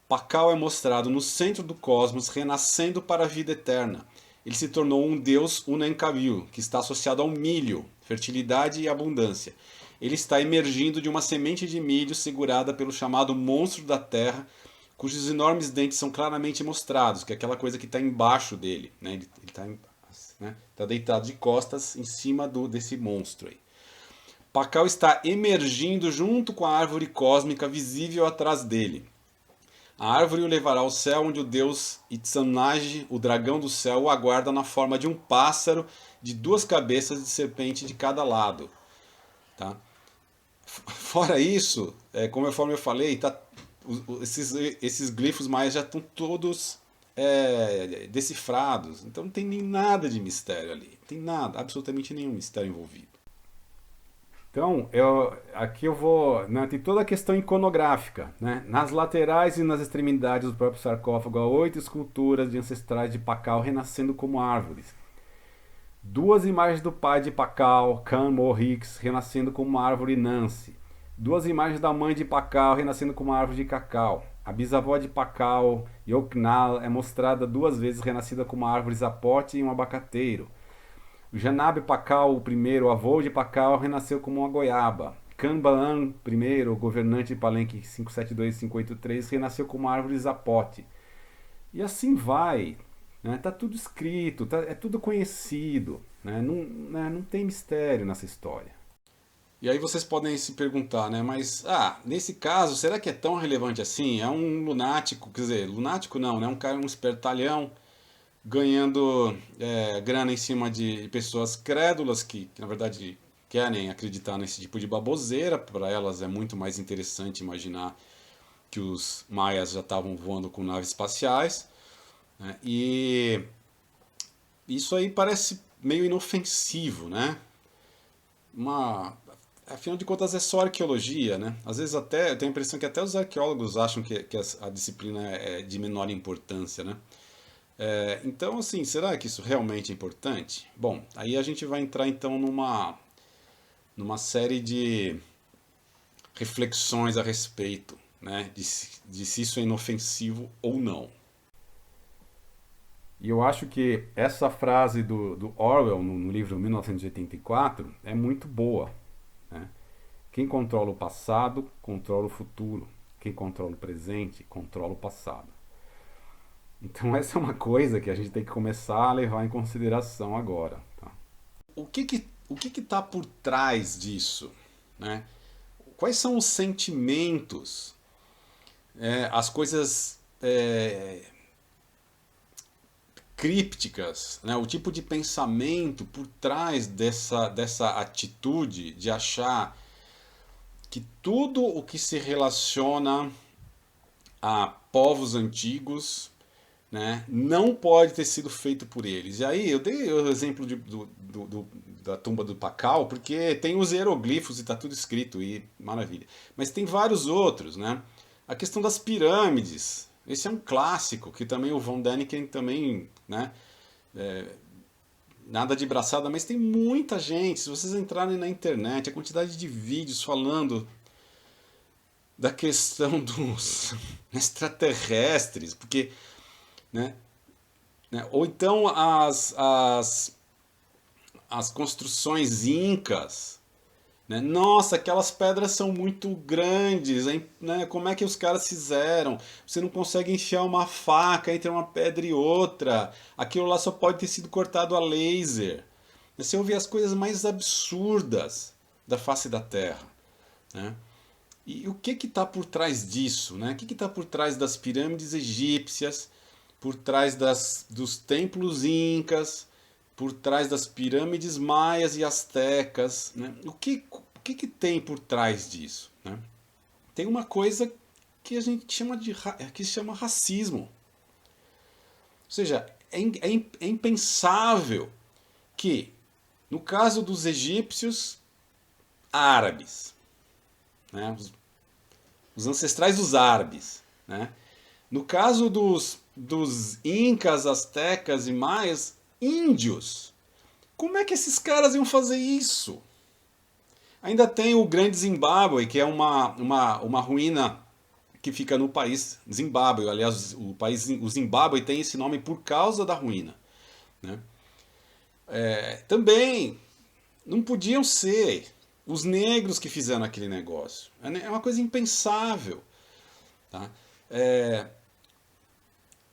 Pakal é mostrado no centro do cosmos, renascendo para a vida eterna. Ele se tornou um deus Unenkabil, que está associado ao milho, fertilidade e abundância. Ele está emergindo de uma semente de milho segurada pelo chamado monstro da terra, cujos enormes dentes são claramente mostrados, que é aquela coisa que está embaixo dele, né? Ele está, né? Tá deitado de costas em cima desse monstro aí. Pakal está emergindo junto com a árvore cósmica visível atrás dele. A árvore o levará ao céu, onde o deus Itsanage, o dragão do céu, o aguarda na forma de um pássaro de 2 cabeças de serpente de cada lado. Tá? Fora isso, conforme eu falei, esses glifos maias já estão todos decifrados. Então não tem nem nada de mistério ali. Não tem nada, absolutamente nenhum mistério envolvido.
Então, aqui eu vou. Né, tem toda a questão iconográfica. Né? Nas laterais e nas extremidades do próprio sarcófago, há 8 esculturas de ancestrais de Pakal renascendo como árvores. 2 imagens do pai de Pakal, Khan Morix, renascendo como uma árvore Nancy. 2 imagens da mãe de Pakal, renascendo como uma árvore de cacau. A bisavó de Pakal, Yoknal, é mostrada 2 vezes renascida como uma árvore zapote e um abacateiro. O Janab Pakal I, o avô de Pakal, renasceu como uma goiaba. Kanbaan I, o governante de Palenque 572-583, renasceu como uma árvore zapote. E assim vai. Né? Tá tudo escrito, é tudo conhecido. Né? Não tem mistério nessa história.
E aí vocês podem se perguntar, né? Mas, nesse caso, será que é tão relevante assim? É um lunático, quer dizer, lunático não, né? Um cara, um espertalhão, ganhando grana em cima de pessoas crédulas que na verdade querem acreditar nesse tipo de baboseira. Para elas é muito mais interessante imaginar que os maias já estavam voando com naves espaciais, né? E isso aí parece meio inofensivo, né? Afinal de contas é só arqueologia, né? Às vezes até eu tenho a impressão que até os arqueólogos acham que a disciplina é de menor importância, né? Então, assim, será que isso realmente é importante? Bom, aí a gente vai entrar então numa série de reflexões a respeito, né, de se isso é inofensivo ou não.
E eu acho que essa frase do Orwell no livro 1984 é muito boa. Né? Quem controla o passado, controla o futuro. Quem controla o presente, controla o passado. Então essa é uma coisa que a gente tem que começar a levar em consideração agora. Tá?
O que está por trás disso? Né? Quais são os sentimentos, as coisas crípticas, né? O tipo de pensamento por trás dessa atitude de achar que tudo o que se relaciona a povos antigos, né, não pode ter sido feito por eles. E aí eu dei o exemplo da tumba do Pakal, porque tem os hieroglifos e está tudo escrito, e maravilha. Mas tem vários outros, né? A questão das pirâmides, esse é um clássico, que também o Von Däniken também, né, nada de braçada, mas tem muita gente, se vocês entrarem na internet, a quantidade de vídeos falando da questão dos extraterrestres, porque né? Ou então as construções incas, né? Nossa, aquelas pedras são muito grandes, hein, né? Como é que os caras fizeram? Você não consegue enfiar uma faca entre uma pedra e outra. Aquilo lá só pode ter sido cortado a laser. Você ouve as coisas mais absurdas da face da Terra, né? E o que está por trás disso, né? O que está por trás das pirâmides egípcias, por trás dos templos incas, por trás das pirâmides maias e astecas, né? O que tem por trás disso, né? Tem uma coisa que a gente chama que se chama racismo. Ou seja, é impensável que, no caso dos egípcios, árabes, né? Os ancestrais dos árabes, né? No caso dos incas, astecas e maias, índios. Como é que esses caras iam fazer isso? Ainda tem o Grande Zimbábue, que é uma ruína que fica no país Zimbábue. Aliás, o Zimbábue tem esse nome por causa da ruína, né? Também não podiam ser os negros que fizeram aquele negócio. É uma coisa impensável, tá?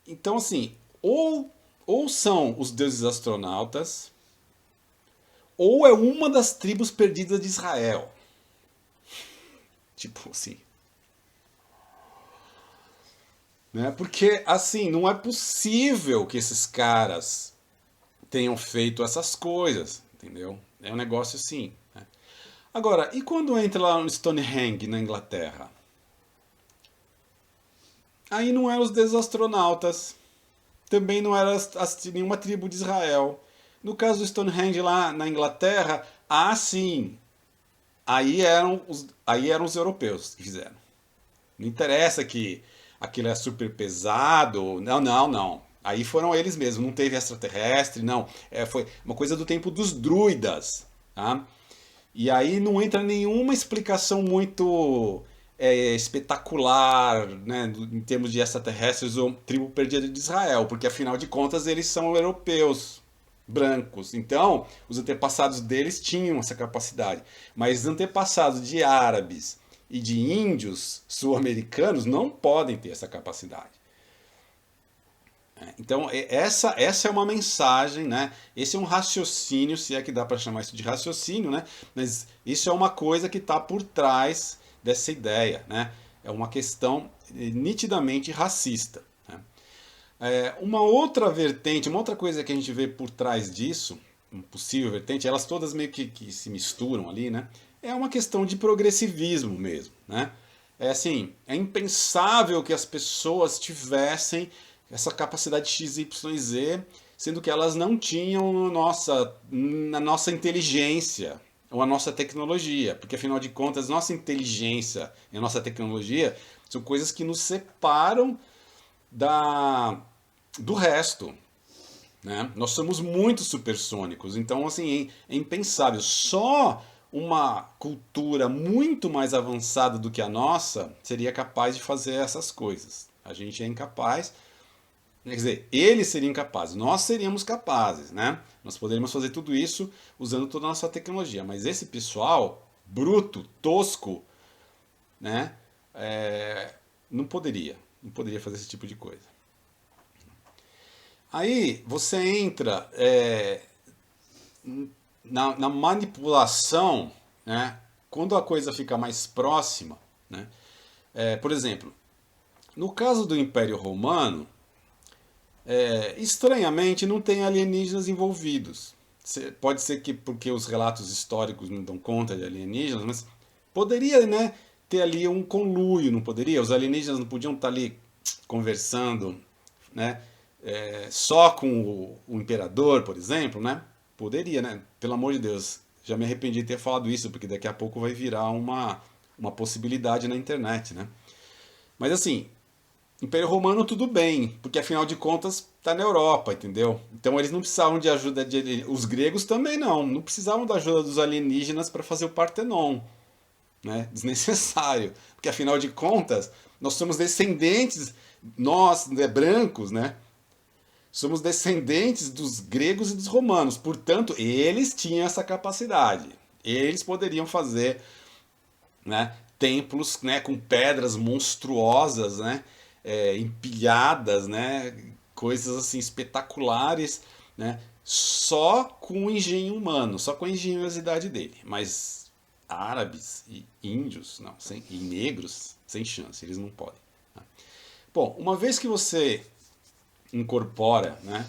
Então, assim, ou são os deuses astronautas, ou é uma das tribos perdidas de Israel. Tipo assim. Né? Porque, assim, não é possível que esses caras tenham feito essas coisas, entendeu? É um negócio assim. Né? Agora, e quando entra lá no Stonehenge, na Inglaterra? Aí não eram os deuses astronautas, também não era nenhuma tribo de Israel. No caso do Stonehenge lá na Inglaterra, sim, aí eram os europeus que fizeram. Não interessa que aquilo é super pesado, não, não, não. Aí foram eles mesmos, não teve extraterrestre, não. Foi uma coisa do tempo dos druidas, tá? E aí não entra nenhuma explicação muito espetacular, né, em termos de extraterrestres ou tribo perdida de Israel, porque afinal de contas eles são europeus, brancos. Então, os antepassados deles tinham essa capacidade. Mas os antepassados de árabes e de índios sul-americanos não podem ter essa capacidade. Então, essa é uma mensagem, né? Esse é um raciocínio, se é que dá para chamar isso de raciocínio, né? Mas isso é uma coisa que está por trás dessa ideia, né? É uma questão nitidamente racista. Né? Uma outra vertente, uma outra coisa que a gente vê por trás disso, uma possível vertente, elas todas meio que se misturam ali, né? É uma questão de progressivismo mesmo, né? É assim, é impensável que as pessoas tivessem essa capacidade XYZ, sendo que elas não tinham na nossa inteligência ou a nossa tecnologia, porque afinal de contas, nossa inteligência e a nossa tecnologia são coisas que nos separam do resto. Né? Nós somos muito supersônicos, então assim, é impensável. Só uma cultura muito mais avançada do que a nossa seria capaz de fazer essas coisas. A gente é incapaz. Quer dizer, eles seriam capazes, nós seríamos capazes, né? Nós poderíamos fazer tudo isso usando toda a nossa tecnologia, mas esse pessoal bruto, tosco, né? Não poderia fazer esse tipo de coisa. Aí você entra na manipulação, né? Quando a coisa fica mais próxima, né? Por exemplo, no caso do Império Romano, estranhamente não tem alienígenas envolvidos. Pode ser que porque os relatos históricos não dão conta de alienígenas, mas poderia, né, ter ali um conluio, não poderia? Os alienígenas não podiam estar ali conversando, né, só com o imperador, por exemplo, né? Poderia, né? Pelo amor de Deus, já me arrependi de ter falado isso, porque daqui a pouco vai virar uma possibilidade na internet, né? Mas assim, Império Romano tudo bem, porque afinal de contas está na Europa, entendeu? Então eles não precisavam de ajuda os gregos também não precisavam da ajuda dos alienígenas para fazer o Partenon, né? Desnecessário, porque afinal de contas nós somos descendentes, nós, né, brancos, né? Somos descendentes dos gregos e dos romanos, portanto eles tinham essa capacidade. Eles poderiam fazer, né, templos, né, com pedras monstruosas, né, empilhadas, né, coisas assim espetaculares, né, só com o engenho humano, só com a engenhosidade dele. Mas árabes e índios, não, e negros, sem chance, eles não podem. Né? Bom, uma vez que você incorpora, né,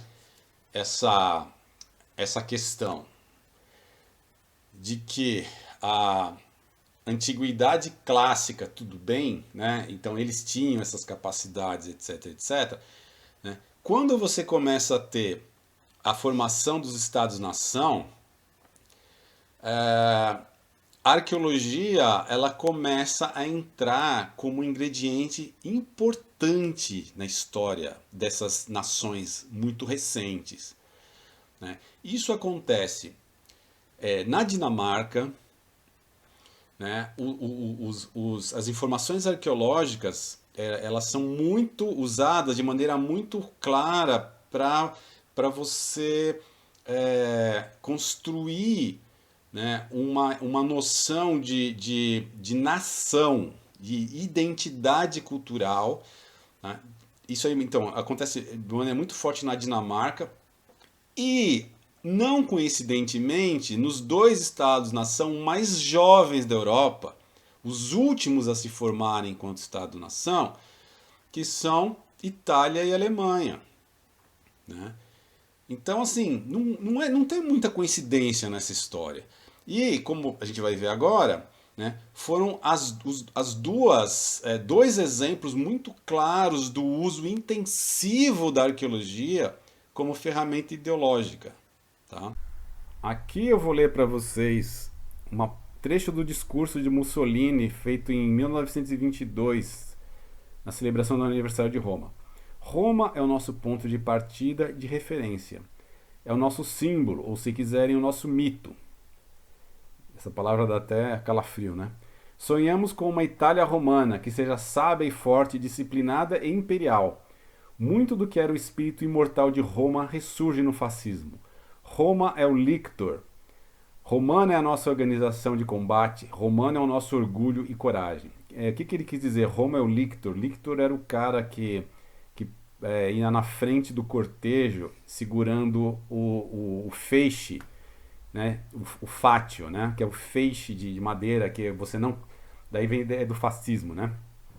essa, essa questão de que a antiguidade clássica, tudo bem, né? Então eles tinham essas capacidades, etc, etc. Né? Quando você começa a ter a formação dos Estados-nação, a arqueologia ela começa a entrar como um ingrediente importante na história dessas nações muito recentes. Né? Isso acontece na Dinamarca, né? As informações arqueológicas elas são muito usadas de maneira muito clara para você construir, né, uma noção de nação, de identidade cultural. Né? Isso aí, então, acontece de maneira muito forte na Dinamarca e, não coincidentemente, nos dois estados-nação mais jovens da Europa, os últimos a se formarem enquanto Estado-nação, que são Itália e Alemanha. Né? Então, assim, não tem muita coincidência nessa história. E, como a gente vai ver agora, né, foram dois exemplos muito claros do uso intensivo da arqueologia como ferramenta ideológica. Tá?
Aqui eu vou ler para vocês um trecho do discurso de Mussolini feito em 1922, na celebração do aniversário de Roma. Roma é o nosso ponto de partida e de referência. É o nosso símbolo, ou se quiserem, o nosso mito. Essa palavra dá até calafrio, né? Sonhamos com uma Itália romana que seja sábia e forte, disciplinada e imperial. Muito do que era o espírito imortal de Roma ressurge no fascismo. Roma é o lictor. Romana é a nossa organização de combate. Romano é o nosso orgulho e coragem. O que ele quis dizer? Roma é o lictor. Lictor era o cara que ia na frente do cortejo segurando o feixe, né? O fátio, né? Que é o feixe de madeira que você não... Daí vem do fascismo, né?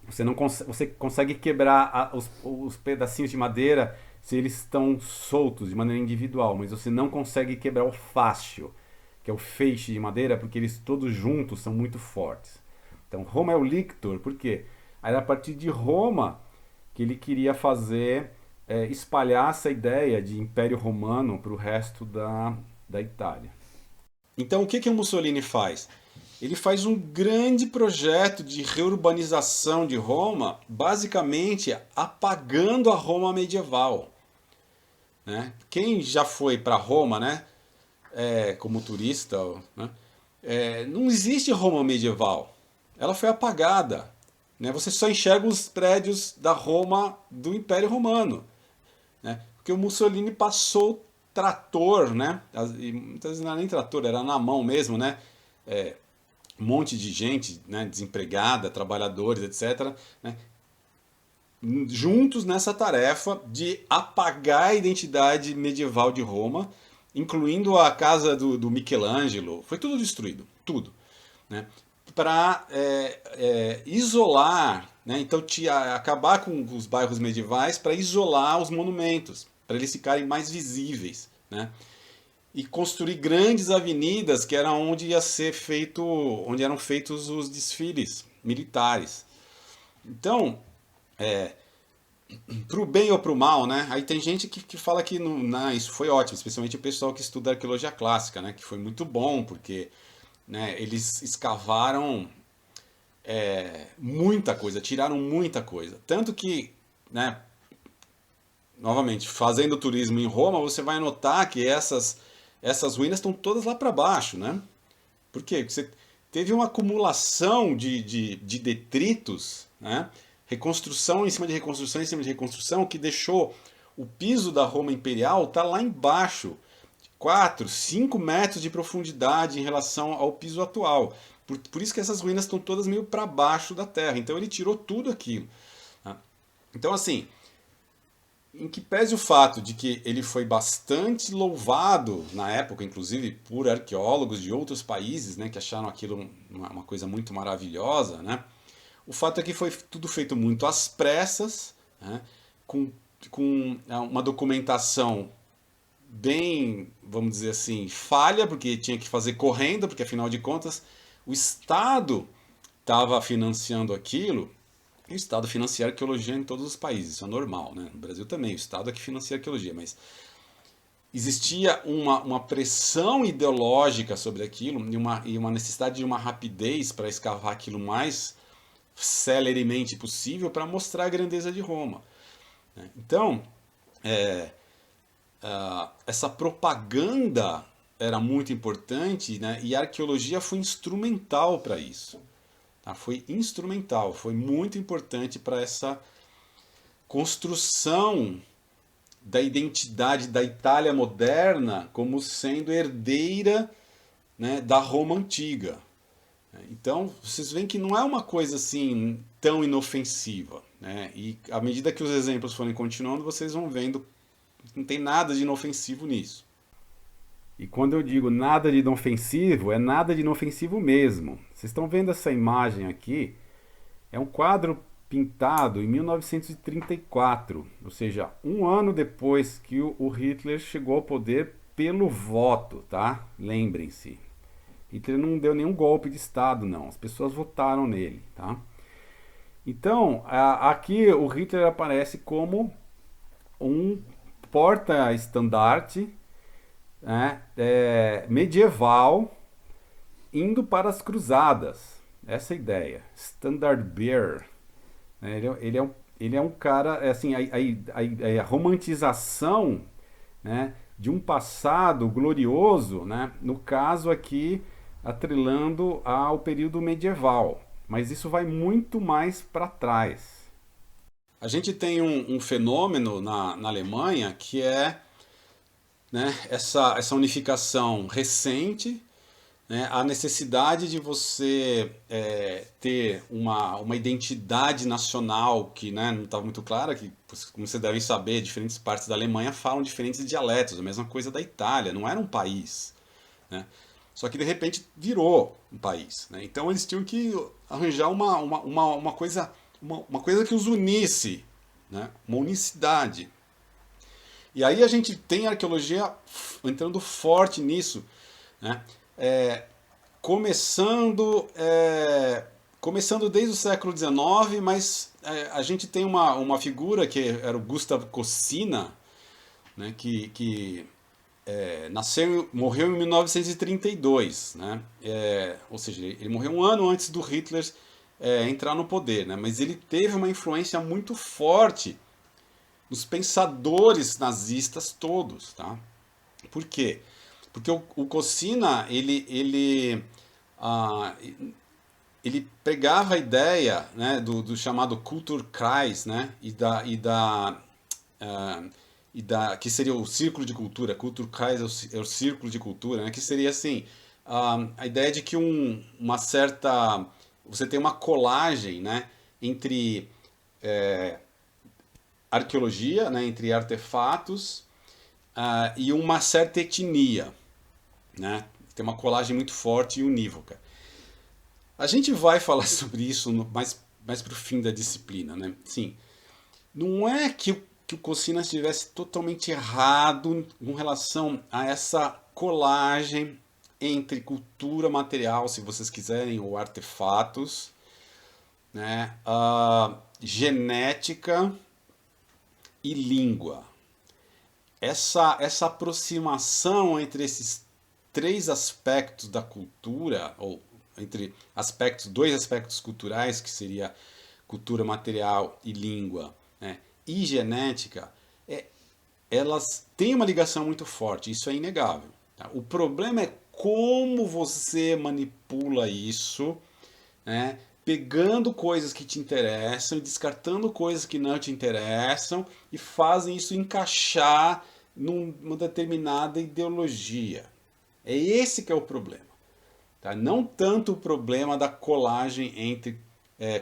Você consegue quebrar os pedacinhos de madeira se eles estão soltos de maneira individual, mas você não consegue quebrar o fáscio, que é o feixe de madeira, porque eles todos juntos são muito fortes. Então Roma é o lictor, por quê? Aí era a partir de Roma que ele queria fazer, espalhar essa ideia de Império Romano para o resto da Itália.
Então, o que o Mussolini faz? Ele faz um grande projeto de reurbanização de Roma, basicamente apagando a Roma medieval. Né? Quem já foi para Roma, né, como turista, né, não existe Roma medieval. Ela foi apagada. Né? Você só enxerga os prédios da Roma do Império Romano. Né? Porque o Mussolini passou trator, né? E muitas vezes não era nem trator, era na mão mesmo, né? Um monte de gente, né? Desempregada, trabalhadores, etc. Né? Juntos nessa tarefa de apagar a identidade medieval de Roma, incluindo a casa do Michelangelo. Foi tudo destruído, tudo. Né? Para isolar, né? Então acabar com os bairros medievais para isolar os monumentos, para eles ficarem mais visíveis, né? E construir grandes avenidas que era onde onde eram feitos os desfiles militares. Então, pro bem ou pro mal, né? Aí tem gente que fala que não, isso foi ótimo, especialmente o pessoal que estuda arqueologia clássica, né? Que foi muito bom, porque, né, eles escavaram muita coisa, tiraram muita coisa. Tanto que, né, novamente, fazendo turismo em Roma, você vai notar que essas ruínas estão todas lá para baixo, né? Por quê? Porque você teve uma acumulação de detritos, né? Reconstrução em cima de reconstrução em cima de reconstrução, que deixou o piso da Roma Imperial tá lá embaixo. 4, 5 metros de profundidade em relação ao piso atual. Por isso que essas ruínas estão todas meio para baixo da terra. Então ele tirou tudo aquilo. Tá? Então, assim, em que pese o fato de que ele foi bastante louvado na época, inclusive por arqueólogos de outros países, né, que acharam aquilo uma coisa muito maravilhosa, né, o fato é que foi tudo feito muito às pressas, né, com, com uma documentação bem, vamos dizer assim, falha, porque tinha que fazer correndo, porque afinal de contas o Estado estava financiando aquilo. E o Estado financia a arqueologia em todos os países, isso é normal, né? No Brasil também, o Estado é que financia a arqueologia, mas existia uma pressão ideológica sobre aquilo e uma necessidade de uma rapidez para escavar aquilo mais celeremente possível para mostrar a grandeza de Roma. Né? Então, essa propaganda era muito importante, né? E a arqueologia foi instrumental para isso. Tá? Foi instrumental, foi muito importante para essa construção da identidade da Itália moderna como sendo herdeira, né, da Roma antiga. Então, vocês veem que não é uma coisa assim tão inofensiva. Né? E à medida que os exemplos forem continuando, vocês vão vendo que não tem nada de inofensivo nisso.
E quando eu digo nada de inofensivo, é nada de inofensivo mesmo. Vocês estão vendo essa imagem aqui? É um quadro pintado em 1934, ou seja, um ano depois que o Hitler chegou ao poder pelo voto, tá? Lembrem-se. Hitler não deu nenhum golpe de Estado, não. As pessoas votaram nele, tá? Então, aqui o Hitler aparece como um porta-estandarte, né, medieval, indo para as cruzadas. Essa é a ideia. Standard Bearer. Ele é um cara, assim, a romantização, né, de um passado glorioso, né, no caso aqui, atrelando ao período medieval. Mas isso vai muito mais para trás.
A gente tem um fenômeno na Alemanha que é, né, essa unificação recente, né, a necessidade de você ter uma identidade nacional que, né, não estava muito clara, que, como vocês devem saber, diferentes partes da Alemanha falam diferentes dialetos, a mesma coisa da Itália, não era um país. Né? Só que de repente virou um país. Né? Então eles tinham que arranjar uma coisa que os unisse, né? Uma unicidade. E aí a gente tem a arqueologia entrando forte nisso, né? Começando, começando desde o século XIX, mas a gente tem uma figura que era o Gustav Cossina, né? Que morreu em 1932, né? Ou seja, ele morreu um ano antes do Hitler entrar no poder, né? Mas ele teve uma influência muito forte nos pensadores nazistas todos, tá? Por quê? Porque o Cossina, ele pegava a ideia, né, do chamado Kulturkreis, né, que seria o círculo de cultura. Kulturkreis é o círculo de cultura, né, que seria assim, a ideia de que uma certa, você tem uma colagem, né, entre arqueologia, né, entre artefatos e uma certa etnia, né? Tem uma colagem muito forte e unívoca. A gente vai falar sobre isso mais para o fim da disciplina, né? Sim, não é que o Cossina estivesse totalmente errado com relação a essa colagem entre cultura material, se vocês quiserem, ou artefatos, né? Genética e língua. Essa aproximação entre esses três aspectos da cultura, ou entre dois aspectos culturais, que seria cultura material e língua, né, e genética, elas têm uma ligação muito forte, isso é inegável. Tá? O problema é como você manipula isso, né, pegando coisas que te interessam e descartando coisas que não te interessam e fazem isso encaixar numa determinada ideologia. É esse que é o problema. Tá? Não tanto o problema da colagem entre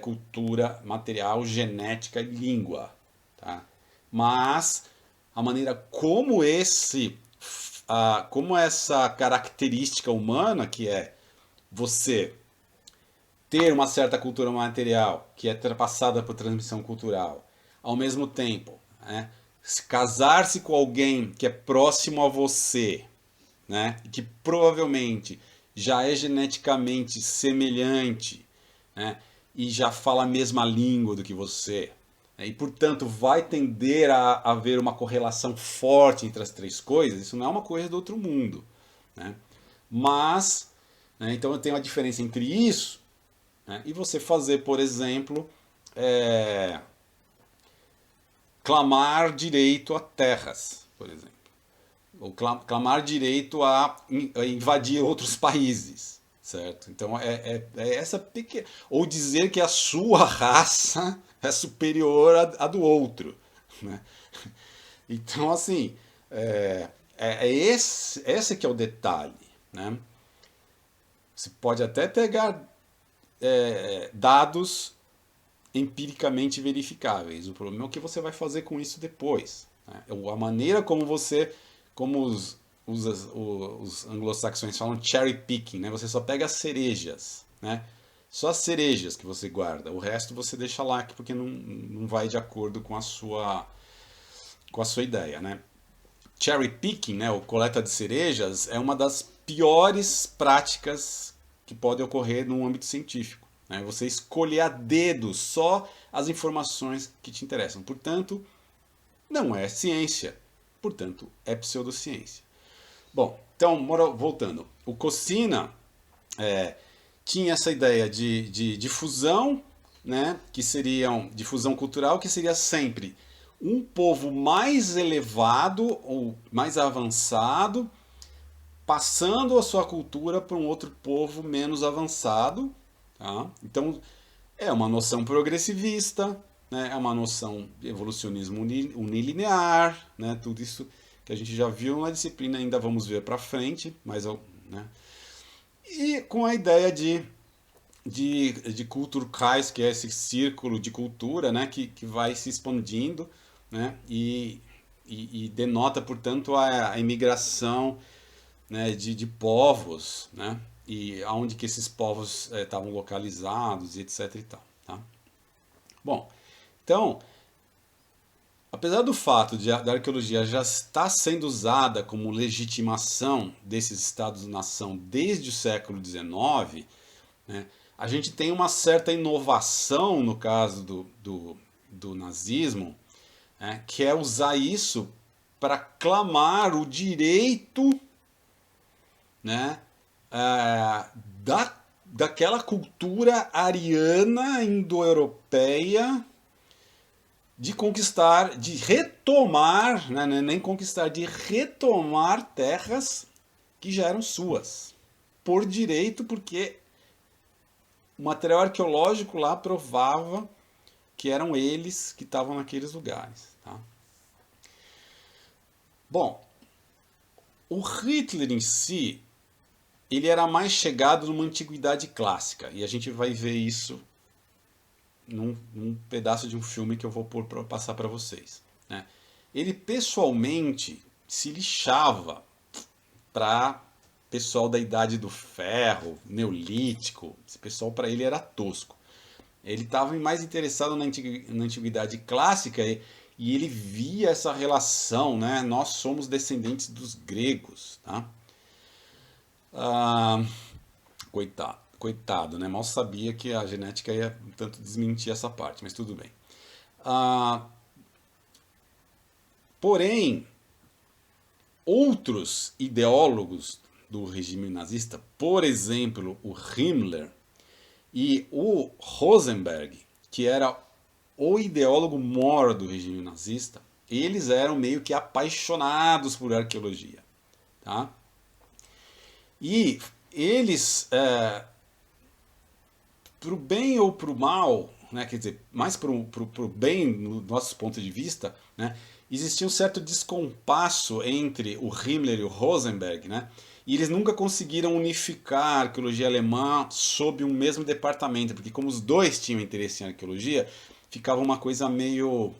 cultura, material, genética e língua. Tá? Mas a maneira como essa característica humana, que é você ter uma certa cultura material, que é passada por transmissão cultural, ao mesmo tempo, né, casar-se com alguém que é próximo a você, né, que provavelmente já é geneticamente semelhante, né, e já fala a mesma língua do que você, né, e portanto vai tender a haver uma correlação forte entre as três coisas. Isso não é uma coisa do outro mundo, né? Mas, né, então tem uma diferença entre isso, né, e você fazer, por exemplo, é, clamar direito a terras, por exemplo, ou clamar direito a invadir outros países, certo? Então é essa pequena. Ou dizer que a sua raça é superior à do outro, né? Então, assim, esse que é o detalhe, né? Você pode até pegar dados empiricamente verificáveis. O problema é o que você vai fazer com isso depois, né? A maneira como os anglo-saxões falam cherry picking, né? Você só pega as cerejas, né? Só as cerejas que você guarda, o resto você deixa lá porque não vai de acordo com a sua ideia, né? Cherry picking, né, ou coleta de cerejas, é uma das piores práticas que pode ocorrer no âmbito científico, né? Você escolher a dedo só as informações que te interessam. Portanto, não é ciência. Portanto, é pseudociência. Bom, então, voltando. O Cocina tinha essa ideia de difusão, né, que seriam difusão cultural, que seria sempre um povo mais elevado ou mais avançado, passando a sua cultura para um outro povo menos avançado. Tá? Então, é uma noção progressivista, né? É uma noção de evolucionismo unilinear, né? Tudo isso que a gente já viu na disciplina, ainda vamos ver para frente, mas, né? E com a ideia de Kulturkreis, que é esse círculo de cultura, né? Que vai se expandindo, né? E denota, portanto, a imigração, né, de povos, né, e aonde que esses povos estavam localizados e etc e tal, tá? Bom, então, apesar do fato da arqueologia já estar sendo usada como legitimação desses estados-nação desde o século XIX, né, a gente tem uma certa inovação no caso do nazismo, né, que é usar isso para clamar o direito, né, daquela cultura ariana indo-europeia de conquistar, de retomar, né, nem conquistar, de retomar terras que já eram suas, por direito, porque o material arqueológico lá provava que eram eles que estavam naqueles lugares. Tá? Bom, o Hitler em si, ele era mais chegado numa antiguidade clássica, e a gente vai ver isso num pedaço de um filme que eu vou passar para vocês, né? Ele pessoalmente se lixava para pessoal da Idade do Ferro, Neolítico. Esse pessoal para ele era tosco. Ele estava mais interessado na antiguidade clássica e ele via essa relação, né? Nós somos descendentes dos gregos, tá? Coitado, né? Mal sabia que a genética ia tanto desmentir essa parte, mas tudo bem. Porém, outros ideólogos do regime nazista, por exemplo, o Himmler e o Rosenberg, que era o ideólogo mor do regime nazista, eles eram meio que apaixonados por arqueologia, tá? E eles, pro bem ou pro mal, né, quer dizer, mais pro bem no nosso ponto de vista, né, existia um certo descompasso entre o Himmler e o Rosenberg, né? E eles nunca conseguiram unificar a arqueologia alemã sob um mesmo departamento, porque como os dois tinham interesse em arqueologia, ficava uma coisa meio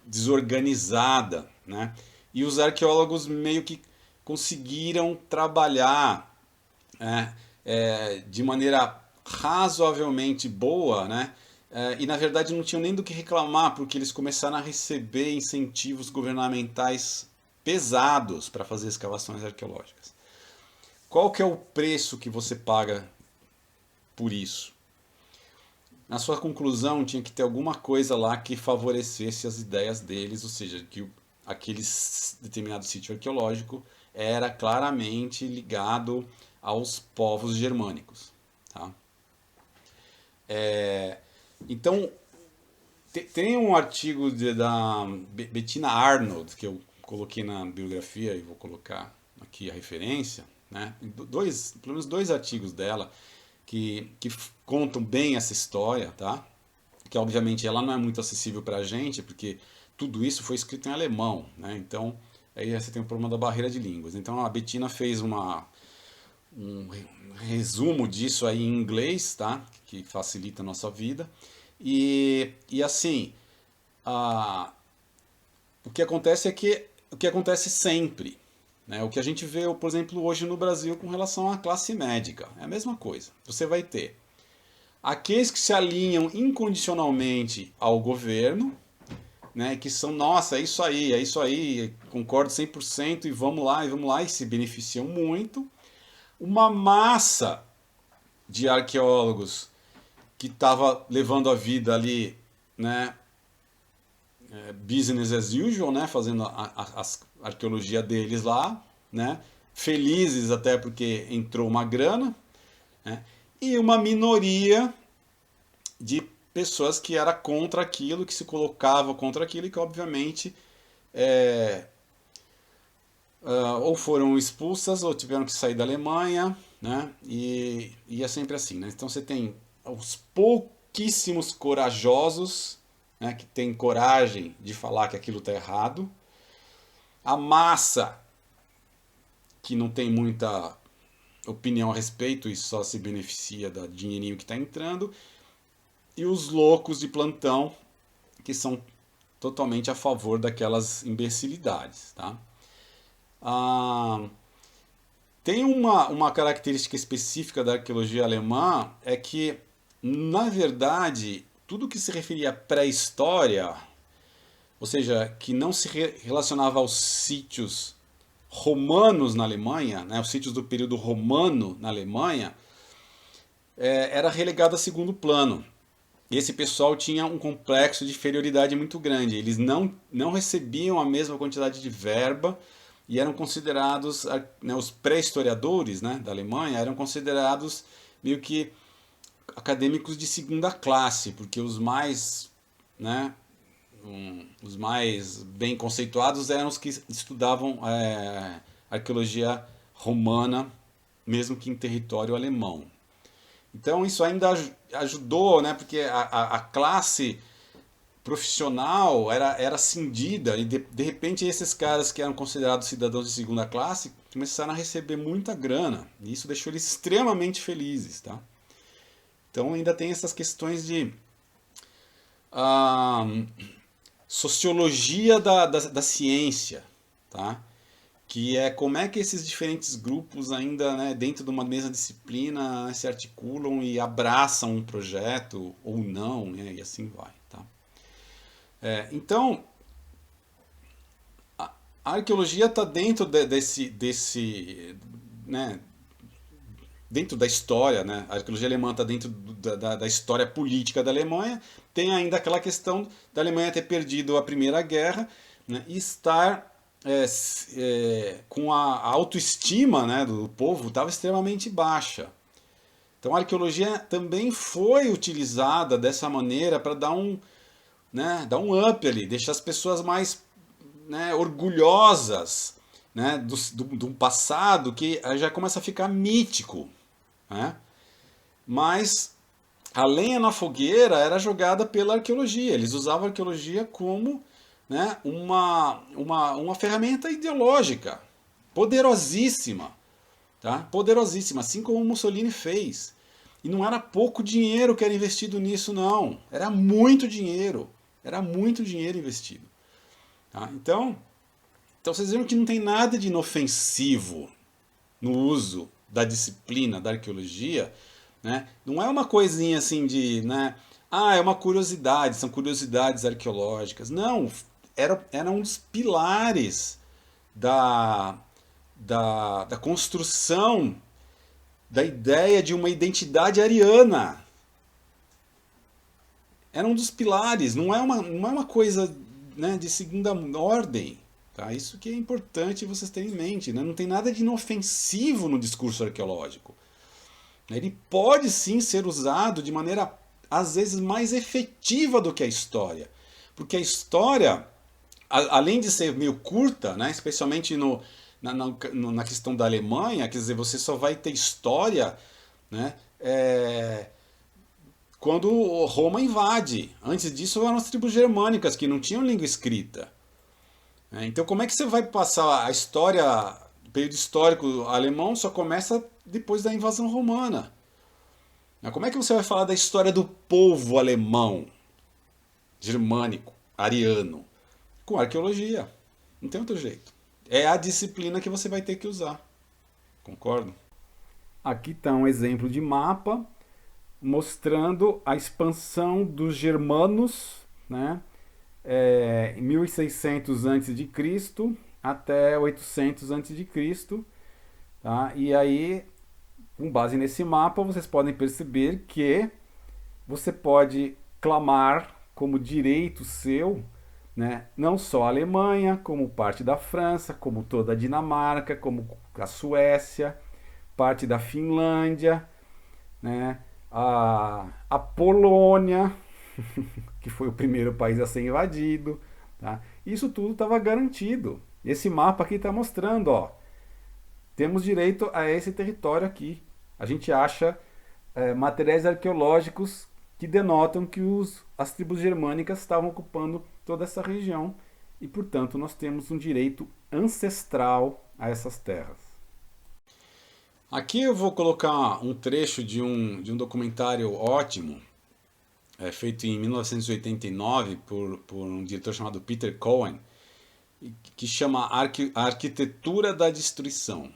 desorganizada, né? E os arqueólogos meio que conseguiram trabalhar, né, de maneira razoavelmente boa, né? E na verdade não tinham nem do que reclamar, porque eles começaram a receber incentivos governamentais pesados para fazer escavações arqueológicas. Qual que é o preço que você paga por isso? Na sua conclusão tinha que ter alguma coisa lá que favorecesse as ideias deles, ou seja, que aquele determinado sítio arqueológico era claramente ligado aos povos germânicos. Tá? Então, tem um artigo da Bettina Arnold, que eu coloquei na bibliografia e vou colocar aqui a referência, né? Pelo menos dois artigos dela que contam bem essa história, tá? Que obviamente ela não é muito acessível para a gente, porque tudo isso foi escrito em alemão, né? Então, aí você tem o problema da barreira de línguas. Então, a Bettina fez um resumo disso aí em inglês, tá? Que facilita a nossa vida. E assim, o que acontece é que o que acontece sempre, né? O que a gente vê, por exemplo, hoje no Brasil com relação à classe médica, é a mesma coisa. Você vai ter aqueles que se alinham incondicionalmente ao governo, né? Que são, nossa, é isso aí, concordo 100% e vamos lá, e se beneficiam muito. Uma massa de arqueólogos que estava levando a vida ali, né, business as usual, né, fazendo a arqueologia deles lá, né, felizes até porque entrou uma grana, né, e uma minoria de pessoas que era contra aquilo, que se colocava contra aquilo e que obviamente ou foram expulsas ou tiveram que sair da Alemanha, né, e é sempre assim, né, então você tem os pouquíssimos corajosos, né, que tem coragem de falar que aquilo está errado, a massa que não tem muita opinião a respeito e só se beneficia do dinheirinho que está entrando, e os loucos de plantão que são totalmente a favor daquelas imbecilidades. Tá? Tem uma característica específica da arqueologia alemã, é que, na verdade, tudo que se referia à pré-história, ou seja, que não se relacionava aos sítios romanos na Alemanha, né, os sítios do período romano na Alemanha, era relegado a segundo plano. E esse pessoal tinha um complexo de inferioridade muito grande. Eles não recebiam a mesma quantidade de verba e eram considerados, né, os pré-historiadores, né, da Alemanha, eram considerados meio que acadêmicos de segunda classe, porque os mais, né, os mais bem conceituados eram os que estudavam arqueologia romana, mesmo que em território alemão. Então isso ainda ajudou, né, porque a classe profissional era cindida e de repente esses caras que eram considerados cidadãos de segunda classe começaram a receber muita grana e isso deixou eles extremamente felizes, tá? Então ainda tem essas questões de sociologia da ciência, tá? Que é como é que esses diferentes grupos ainda, né, dentro de uma mesma disciplina, se articulam e abraçam um projeto ou não, né, e assim vai. Tá? Então, a arqueologia está dentro desse né, dentro da história, né? A arqueologia alemã está dentro da história política da Alemanha. Tem ainda aquela questão da Alemanha ter perdido a Primeira Guerra, né, e estar com a autoestima, né, do povo estava extremamente baixa. Então a arqueologia também foi utilizada dessa maneira para dar né, dar um up ali, deixar as pessoas mais, né, orgulhosas, né, do passado que já começa a ficar mítico. Né? Mas a lenha na fogueira era jogada pela arqueologia. Eles usavam a arqueologia como né, uma ferramenta ideológica poderosíssima, tá? Poderosíssima, assim como o Mussolini fez. E não era pouco dinheiro que era investido nisso, não. Era muito dinheiro investido. Tá? Então vocês viram que não tem nada de inofensivo no uso da disciplina da arqueologia, né? Não é uma coisinha assim de, né? Ah, é uma curiosidade, são curiosidades arqueológicas. Não, era um dos pilares da, da construção da ideia de uma identidade ariana. Era um dos pilares, não é uma coisa, né, de segunda ordem. Tá? Isso que é importante vocês terem em mente. Né? Não tem nada de inofensivo no discurso arqueológico. Ele pode sim ser usado de maneira, às vezes, mais efetiva do que a história. Porque a história, além de ser meio curta, né, especialmente na questão da Alemanha, quer dizer, você só vai ter história, né, quando Roma invade. Antes disso eram as tribos germânicas que não tinham língua escrita. Então como é que você vai passar a história, o período histórico alemão só começa depois da invasão romana. Como é que você vai falar da história do povo alemão, germânico, ariano? Com arqueologia. Não tem outro jeito. É a disciplina que você vai ter que usar. Concordo?
Aqui está um exemplo de mapa mostrando a expansão dos germanos, né, em 1600 a.C. até 800 a.C. Tá? E aí, com base nesse mapa, vocês podem perceber que você pode clamar como direito seu, né, não só a Alemanha, como parte da França, como toda a Dinamarca, como a Suécia, parte da Finlândia, né, a Polônia, que foi o primeiro país a ser invadido. Tá? Isso tudo estava garantido. Esse mapa aqui está mostrando, ó, temos direito a esse território aqui. A gente acha materiais arqueológicos que denotam que as tribos germânicas estavam ocupando toda essa região e, portanto, nós temos um direito ancestral a essas terras.
Aqui eu vou colocar um trecho de um documentário ótimo, feito em 1989 por um diretor chamado Peter Cohen, que chama A Arquitetura da Destruição.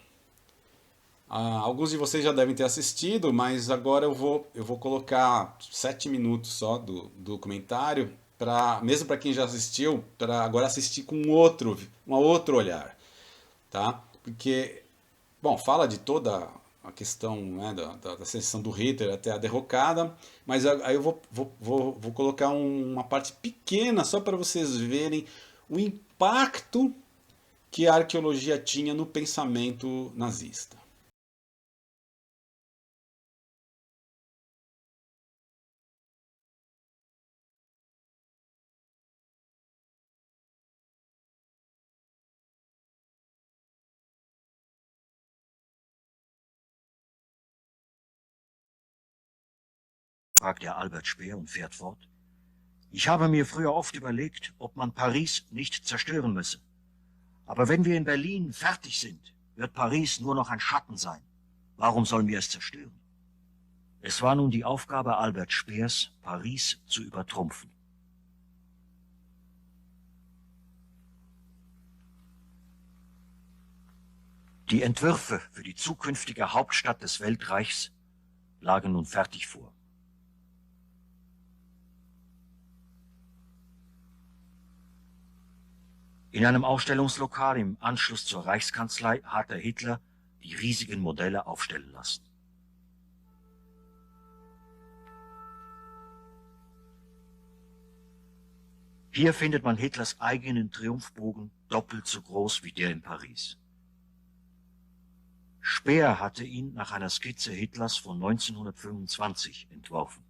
Alguns de vocês já devem ter assistido, mas agora eu vou colocar 7 minutos só do documentário, mesmo para quem já assistiu, para agora assistir com um outro olhar. Tá? Porque, bom, fala de toda a questão, né, da ascensão do Hitler até a derrocada, mas aí eu vou colocar uma parte pequena só para vocês verem o impacto que a arqueologia tinha no pensamento nazista.
Fragt der Albert Speer und fährt fort. Ich habe mir früher oft überlegt, ob man Paris nicht zerstören müsse. Aber wenn wir in Berlin fertig sind, wird Paris nur noch ein Schatten sein. Warum sollen wir es zerstören? Es war nun die Aufgabe Albert Speers, Paris zu übertrumpfen. Die Entwürfe für die zukünftige Hauptstadt des Weltreichs lagen nun fertig vor. In einem Ausstellungslokal im Anschluss zur Reichskanzlei hatte Hitler die riesigen Modelle aufstellen lassen. Hier findet man Hitlers eigenen Triumphbogen doppelt so groß wie der in Paris. Speer hatte ihn nach einer Skizze Hitlers von 1925 entworfen.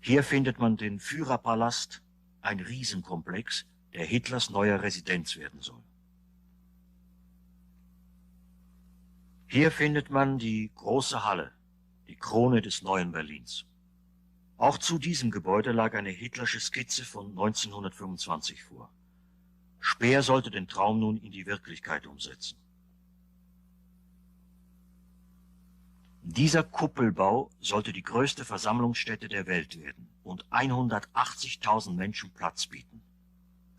Hier findet man den Führerpalast, ein Riesenkomplex, der Hitlers neuer Residenz werden soll. Hier findet man die große Halle, die Krone des neuen Berlins. Auch zu diesem Gebäude lag eine hitlersche Skizze von 1925 vor. Speer sollte den Traum nun in die Wirklichkeit umsetzen. Dieser Kuppelbau sollte die größte Versammlungsstätte der Welt werden und 180.000 Menschen Platz bieten.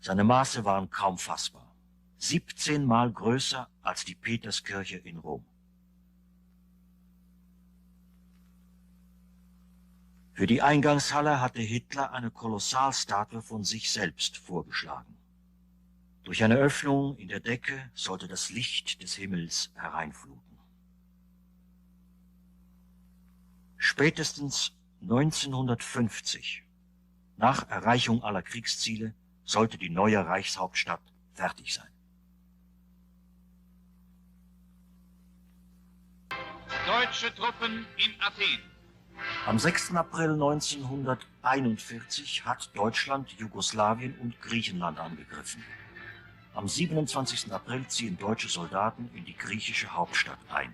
Seine Maße waren kaum fassbar. 17 Mal größer als die Peterskirche in Rom. Für die Eingangshalle hatte Hitler eine Kolossalstatue von sich selbst vorgeschlagen. Durch eine Öffnung in der Decke sollte das Licht des Himmels hereinfluten. Spätestens 1950, nach Erreichung aller Kriegsziele, sollte die neue Reichshauptstadt fertig sein.
Deutsche Truppen in Athen.
Am 6. April 1941 hat Deutschland Jugoslawien und Griechenland angegriffen. Am 27. April ziehen deutsche Soldaten in die griechische Hauptstadt ein.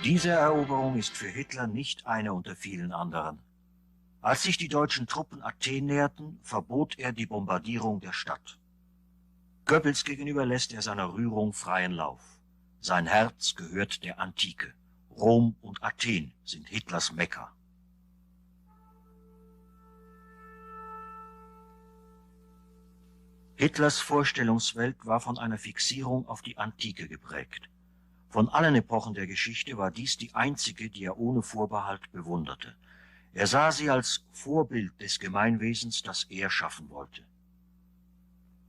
Diese Eroberung ist für Hitler nicht eine unter vielen anderen. Als sich die deutschen Truppen Athen näherten, verbot er die Bombardierung der Stadt. Goebbels gegenüber lässt er seiner Rührung freien Lauf. Sein Herz gehört der Antike. Rom und Athen sind Hitlers Mekka. Hitlers Vorstellungswelt war von einer Fixierung auf die Antike geprägt. Von allen Epochen der Geschichte war dies die einzige, die er ohne Vorbehalt bewunderte. Er sah sie als Vorbild des Gemeinwesens, das er schaffen wollte.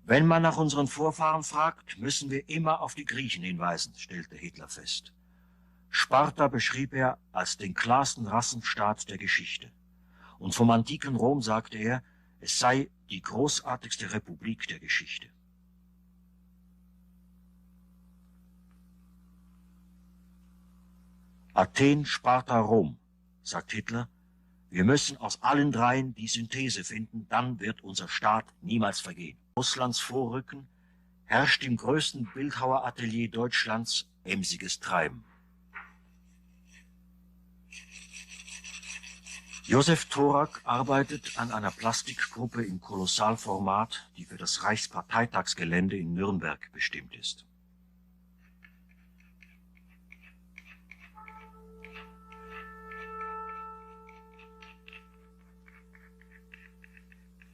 Wenn man nach unseren Vorfahren fragt, müssen wir immer auf die Griechen hinweisen, stellte Hitler fest. Sparta beschrieb er als den klarsten Rassenstaat der Geschichte. Und vom antiken Rom sagte er, es sei die großartigste Republik der Geschichte. Athen, Sparta, Rom, sagt Hitler, wir müssen aus allen dreien die Synthese finden, dann wird unser Staat niemals vergehen. Russlands Vorrücken herrscht im größten Bildhaueratelier Deutschlands emsiges Treiben. Josef Thorak arbeitet an einer Plastikgruppe im Kolossalformat, die für das Reichsparteitagsgelände in Nürnberg bestimmt ist.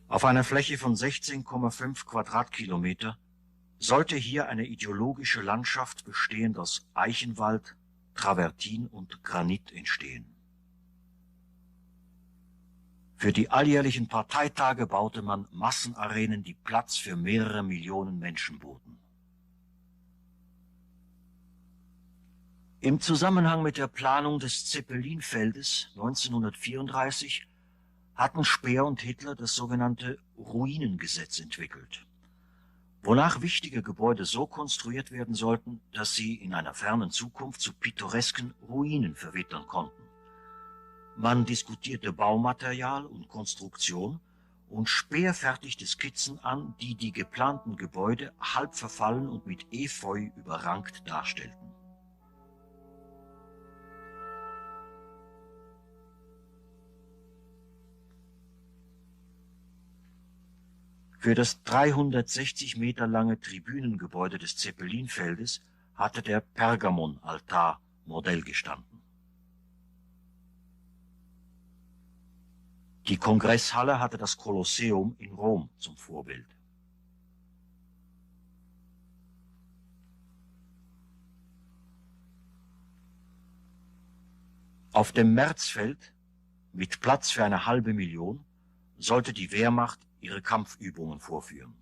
Auf einer Fläche von 16,5 Quadratkilometer sollte hier eine ideologische Landschaft bestehend aus Eichenwald, Travertin und Granit entstehen. Für die alljährlichen Parteitage baute man Massenarenen, die Platz für mehrere Millionen Menschen boten. Im Zusammenhang mit der Planung des Zeppelinfeldes 1934 hatten Speer und Hitler das sogenannte Ruinengesetz entwickelt, wonach wichtige Gebäude so konstruiert werden sollten, dass sie in einer fernen Zukunft zu pittoresken Ruinen verwittern konnten. Man diskutierte Baumaterial und Konstruktion und Speer fertigte Skizzen an, die die geplanten Gebäude halb verfallen und mit Efeu überrankt darstellten. Für das 360 Meter lange Tribünengebäude des Zeppelinfeldes hatte der Pergamonaltar Modell gestanden. Die Kongresshalle hatte das Kolosseum in Rom zum Vorbild. Auf dem Märzfeld, mit Platz für eine halbe Million, sollte die Wehrmacht ihre Kampfübungen vorführen.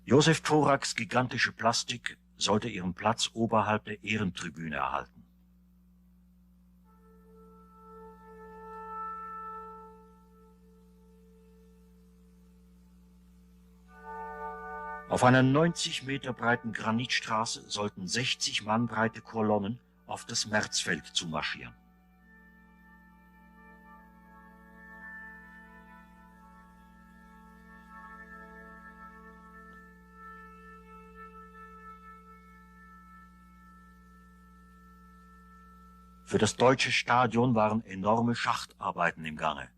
Josef Thoraks gigantische Plastik sollte ihren Platz oberhalb der Ehrentribüne erhalten. Auf einer 90 Meter breiten Granitstraße sollten 60 Mann breite Kolonnen auf das Märzfeld zumarschieren. Für das deutsche Stadion waren enorme Schachtarbeiten im Gange.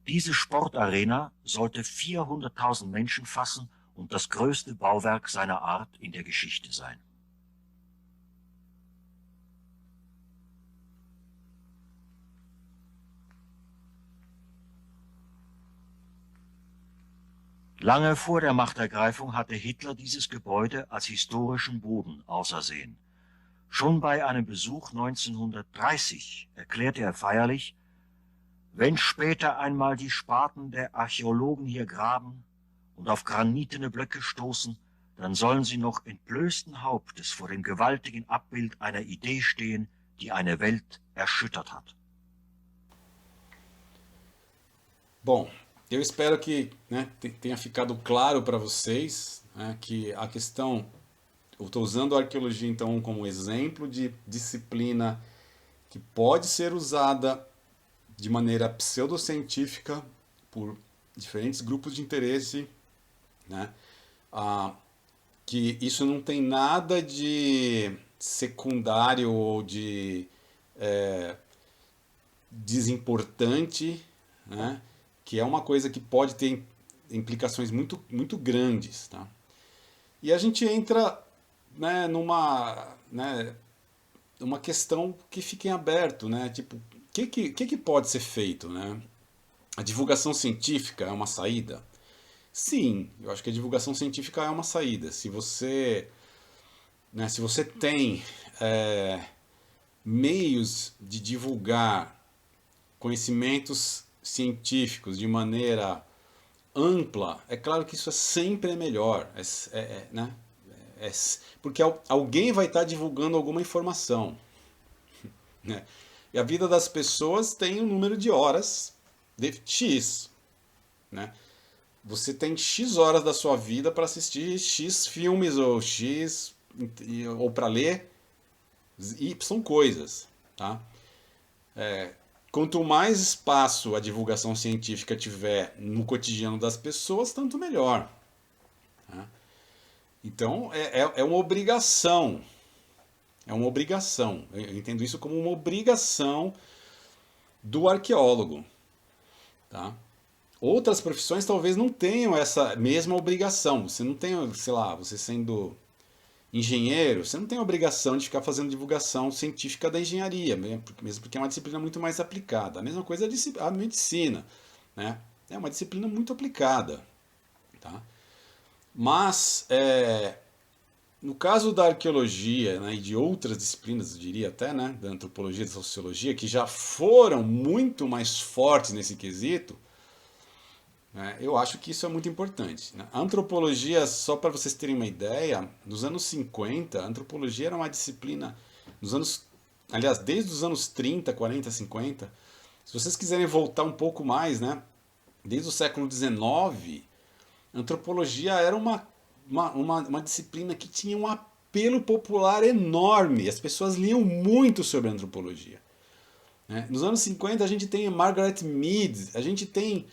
Diese Sportarena sollte 400.000 Menschen fassen und das größte Bauwerk seiner Art in der Geschichte sein. Lange vor der Machtergreifung hatte Hitler dieses Gebäude als historischen Boden ausersehen. Schon bei einem Besuch 1930 erklärte er feierlich: Wenn später einmal die Spaten der Archäologen hier graben und auf granitene Blöcke stoßen, dann sollen sie noch entblößten Hauptes vor dem gewaltigen Abbild einer Idee stehen, die eine Welt erschüttert hat.
Bom, eu espero que, né, tenha ficado claro para vocês, né, que a questão... Eu estou usando a arqueologia, então, como exemplo de disciplina que pode ser usada de maneira pseudocientífica por diferentes grupos de interesse, né? Que isso não tem nada de secundário ou de desimportante, né? Que é uma coisa que pode ter implicações muito, muito grandes, tá? E a gente entra, né, numa questão que fica em aberto, né? Tipo, o que pode ser feito, né? A divulgação científica é uma saída? Sim, eu acho que a divulgação científica é uma saída. Se você tem meios de divulgar conhecimentos científicos de maneira ampla, é claro que isso sempre é melhor, né? Porque alguém vai estar divulgando alguma informação, né? E a vida das pessoas tem um número de horas de X, né? Você tem X horas da sua vida para assistir X filmes ou para ler Y coisas, tá? Quanto mais espaço a divulgação científica tiver no cotidiano das pessoas, tanto melhor, tá? Então, é uma obrigação. É uma obrigação. Eu entendo isso como uma obrigação do arqueólogo, tá? Outras profissões talvez não tenham essa mesma obrigação. Você não tem, sei lá, você sendo engenheiro, você não tem a obrigação de ficar fazendo divulgação científica da engenharia, mesmo porque é uma disciplina muito mais aplicada. A mesma coisa a medicina, né? É uma disciplina muito aplicada, tá? Mas, no caso da arqueologia, né, e de outras disciplinas, eu diria até, né, da antropologia e da sociologia, que já foram muito mais fortes nesse quesito, né, eu acho que isso é muito importante, né? A antropologia, só para vocês terem uma ideia, nos anos 50, a antropologia era uma disciplina, aliás, desde os anos 30, 40, 50, se vocês quiserem voltar um pouco mais, né, desde o século XIX, a antropologia era uma disciplina que tinha um apelo popular enorme. As pessoas liam muito sobre a antropologia, né? Nos anos 50 a gente tem a Margaret Mead, a gente tem,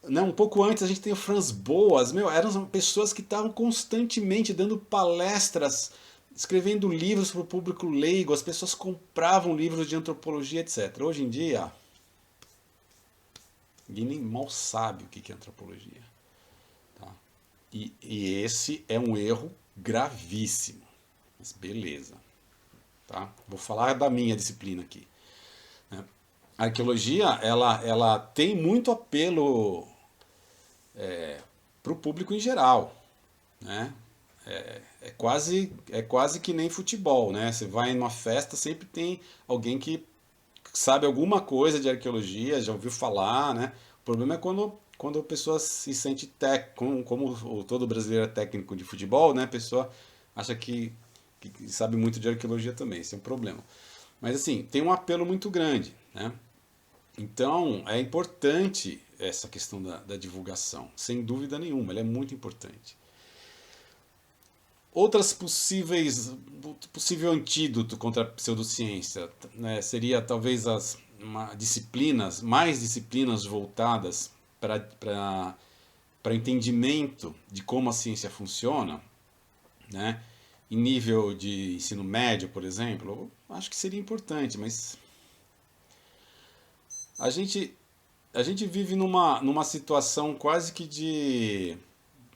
né, um pouco antes a gente tem o Franz Boas. Eram pessoas que estavam constantemente dando palestras, escrevendo livros para o público leigo, as pessoas compravam livros de antropologia, etc. Hoje em dia, ninguém nem mal sabe o que é antropologia. E esse é um erro gravíssimo. Mas beleza, tá? Vou falar da minha disciplina aqui, né? A arqueologia, ela tem muito apelo para o público em geral, né? É quase que nem futebol, né? Você vai em uma festa, sempre tem alguém que sabe alguma coisa de arqueologia, já ouviu falar, né? O problema é quando a pessoa se sente como todo brasileiro é técnico de futebol, né? A pessoa acha que sabe muito de arqueologia também, esse é um problema. Mas assim, tem um apelo muito grande, né? Então, é importante essa questão da divulgação, sem dúvida nenhuma, ela é muito importante. Outras possível antídoto contra a pseudociência, né, seria talvez mais disciplinas voltadas para entendimento de como a ciência funciona, né? Em nível de ensino médio, por exemplo, eu acho que seria importante, mas a gente vive numa situação quase que de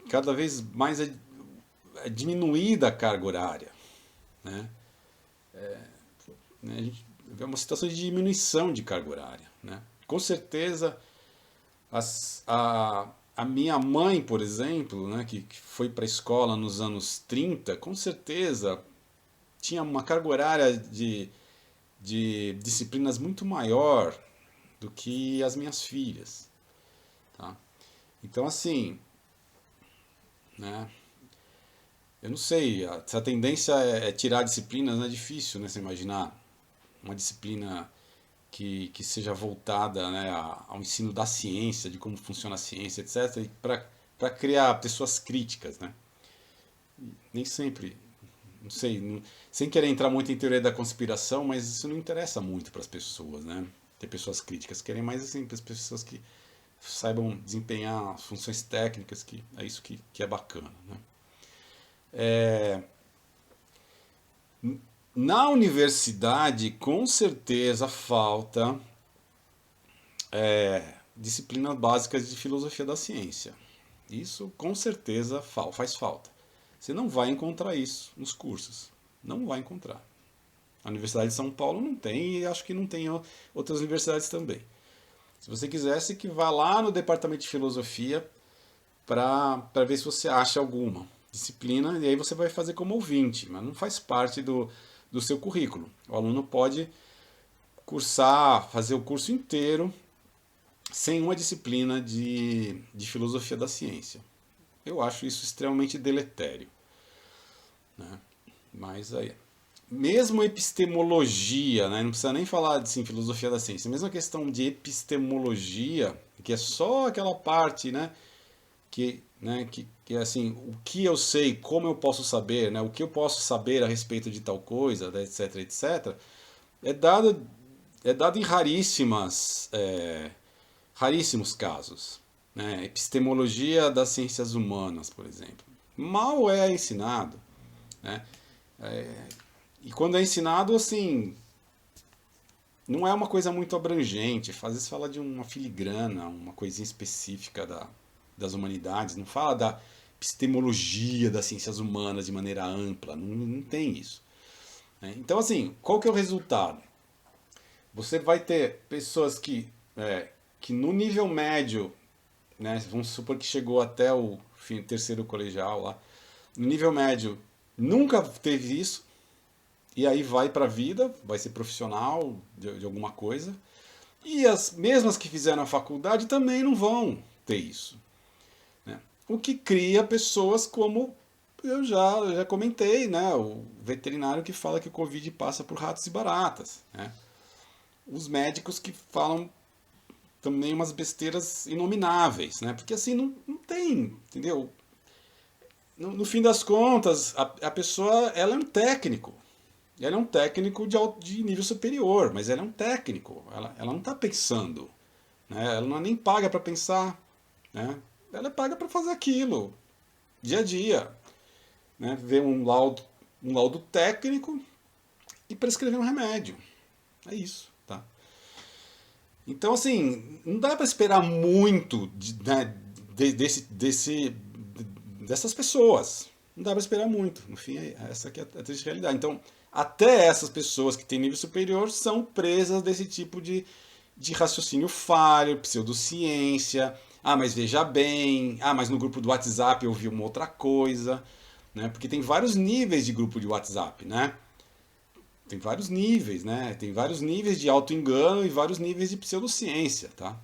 cada vez mais diminuída a carga horária, né? A gente vê uma situação de diminuição de carga horária, né? Com certeza, a minha mãe, por exemplo, né, que foi para a escola nos anos 30, com certeza tinha uma carga horária de disciplinas muito maior do que as minhas filhas, tá? Então, assim, né, eu não sei, se a tendência é tirar disciplinas, não é difícil, né, você imaginar uma disciplina que seja voltada, né, ao ensino da ciência, de como funciona a ciência, etc., para criar pessoas críticas, né? Nem sempre, não sei, sem querer entrar muito em teoria da conspiração, mas isso não interessa muito para as pessoas, né? Ter pessoas críticas, querem mais assim, as pessoas que saibam desempenhar funções técnicas, que é isso que é bacana, né? Na universidade, com certeza, falta disciplinas básicas de filosofia da ciência. Isso, com certeza, faz falta. Você não vai encontrar isso nos cursos. Não vai encontrar. A Universidade de São Paulo não tem e acho que não tem outras universidades também. Se você quisesse, que vá lá no departamento de filosofia para ver se você acha alguma disciplina, e aí você vai fazer como ouvinte, mas não faz parte do seu currículo. O aluno pode fazer o curso inteiro sem uma disciplina de filosofia da ciência. Eu acho isso extremamente deletério, né? Mas aí, mesmo epistemologia, né? Não precisa nem falar de filosofia da ciência, mesmo a questão de epistemologia, que é só aquela parte, né, que é assim, o que eu sei, como eu posso saber, né, o que eu posso saber a respeito de tal coisa, etc, etc, é dado em raríssimos casos, né? Epistemologia das ciências humanas, por exemplo, mal é ensinado, né? E quando é ensinado, assim, não é uma coisa muito abrangente. Às vezes fala de uma filigrana, uma coisinha específica das humanidades, não fala da epistemologia das ciências humanas de maneira ampla, não tem isso, né? Então, assim, qual que é o resultado? Você vai ter pessoas que no nível médio, né, vamos supor que chegou até o terceiro colegial lá, no nível médio nunca teve isso, e aí vai para a vida, vai ser profissional de alguma coisa, e as mesmas que fizeram a faculdade também não vão ter isso, né? O que cria pessoas como eu já comentei, né, o veterinário que fala que o Covid passa por ratos e baratas, né? Os médicos que falam também umas besteiras inomináveis, né? Porque assim não tem, entendeu? No fim das contas, a pessoa, ela é um técnico. Ela é um técnico de nível superior, mas ela é um técnico. Ela não está pensando, né? Ela não é nem paga para pensar, né? Ela é paga para fazer aquilo, dia a dia, né? Ver um laudo técnico e prescrever um remédio. É isso, tá? Então, assim, não dá para esperar muito dessas pessoas. Não dá para esperar muito. No fim, essa aqui é a triste realidade. Então, até essas pessoas que têm nível superior são presas desse tipo de raciocínio falho, pseudociência. Ah, mas veja bem. Ah, mas no grupo do WhatsApp eu vi uma outra coisa, né? Porque tem vários níveis de grupo de WhatsApp, né? Tem vários níveis, né? Tem vários níveis de auto-engano e vários níveis de pseudociência, tá?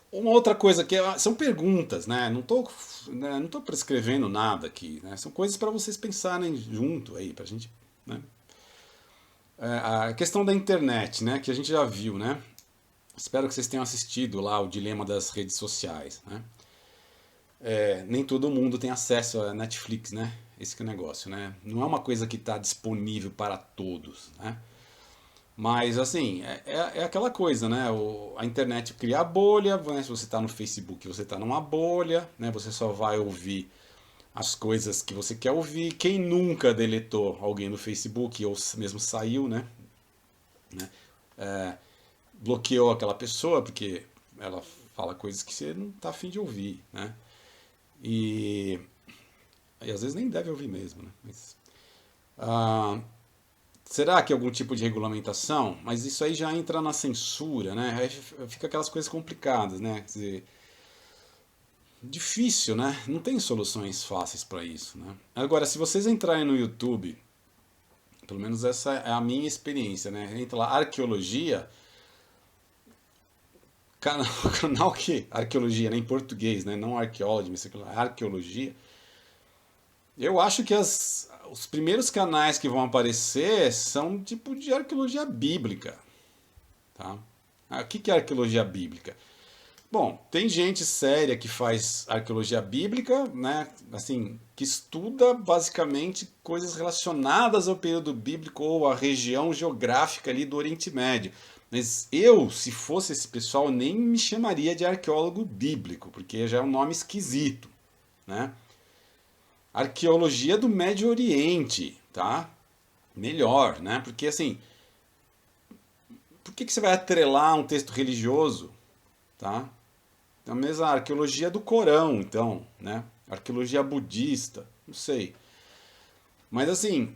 Uma outra coisa que são perguntas, né? Não tô prescrevendo nada aqui, né? São coisas para vocês pensarem junto aí, pra gente, né? A questão da internet, né? Que a gente já viu, né? Espero que vocês tenham assistido lá o Dilema das Redes Sociais, né? Nem todo mundo tem acesso a Netflix, né? Esse que é o negócio, né? Não é uma coisa que está disponível para todos, né? Mas, assim, é aquela coisa, né? A internet cria a bolha, né? Se você está no Facebook, você está numa bolha, né? Você só vai ouvir as coisas que você quer ouvir. Quem nunca deletou alguém no Facebook ou mesmo saiu, né? Bloqueou aquela pessoa porque ela fala coisas que você não está afim de ouvir, né? E às vezes nem deve ouvir mesmo, né? Mas, ah, será que algum tipo de regulamentação? Mas isso aí já entra na censura, né? Aí fica aquelas coisas complicadas, né? Quer dizer, difícil, né? Não tem soluções fáceis para isso, né? Agora, se vocês entrarem no YouTube, pelo menos essa é a minha experiência, né? Entra lá, arqueologia, canal que arqueologia, né? Em português, né? Não arqueology, mas arqueologia. Eu acho que os primeiros canais que vão aparecer são tipo de arqueologia bíblica, tá? O que é arqueologia bíblica? Bom, tem gente séria que faz arqueologia bíblica, né? Assim, que estuda basicamente coisas relacionadas ao período bíblico ou à região geográfica ali do Oriente Médio. Mas eu, se fosse esse pessoal, nem me chamaria de arqueólogo bíblico, porque já é um nome esquisito, né? Arqueologia do Médio Oriente, tá? Melhor, né? Porque assim, por que você vai atrelar um texto religioso, tá? A mesma arqueologia do Corão, então, né? Arqueologia budista, não sei. Mas assim,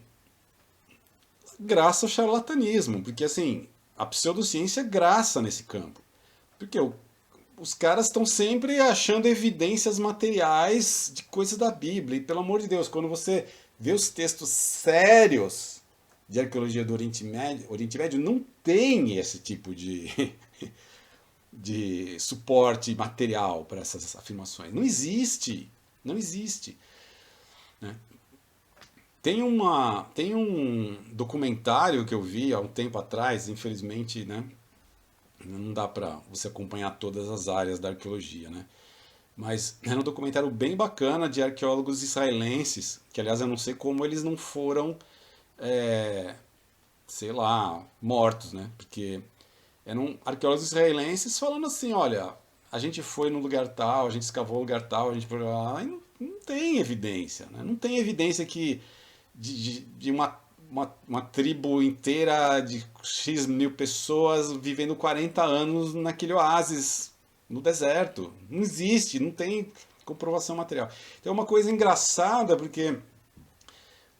graça ao charlatanismo, porque assim, a pseudociência é graça nesse campo. Porque os caras estão sempre achando evidências materiais de coisas da Bíblia. E pelo amor de Deus, quando você vê os textos sérios de arqueologia do Oriente Médio não tem esse tipo de suporte material para essas afirmações. Não existe. Não existe. Né? Tem um documentário que eu vi há um tempo atrás, infelizmente, né? Não dá para você acompanhar todas as áreas da arqueologia, né? Mas era um documentário bem bacana de arqueólogos israelenses, que aliás eu não sei como eles não foram, sei lá, mortos, né? Porque eram arqueólogos israelenses falando assim, olha, a gente foi no lugar tal, a gente escavou no lugar tal, a gente foi lá, e não tem evidência, né? Não tem evidência que de uma tribo inteira de X mil pessoas vivendo 40 anos naquele oásis no deserto. Não existe, não tem comprovação material. Então é uma coisa engraçada, porque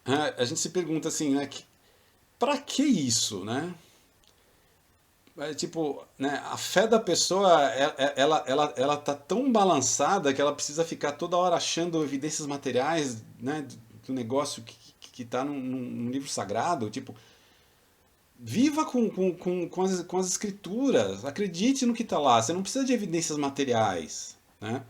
a gente se pergunta assim, né, para que isso, né? Tipo, né, a fé da pessoa, ela tá tão balançada que ela precisa ficar toda hora achando evidências materiais, né, do negócio que tá num livro sagrado. Tipo, viva com as escrituras, acredite no que está lá, você não precisa de evidências materiais, né?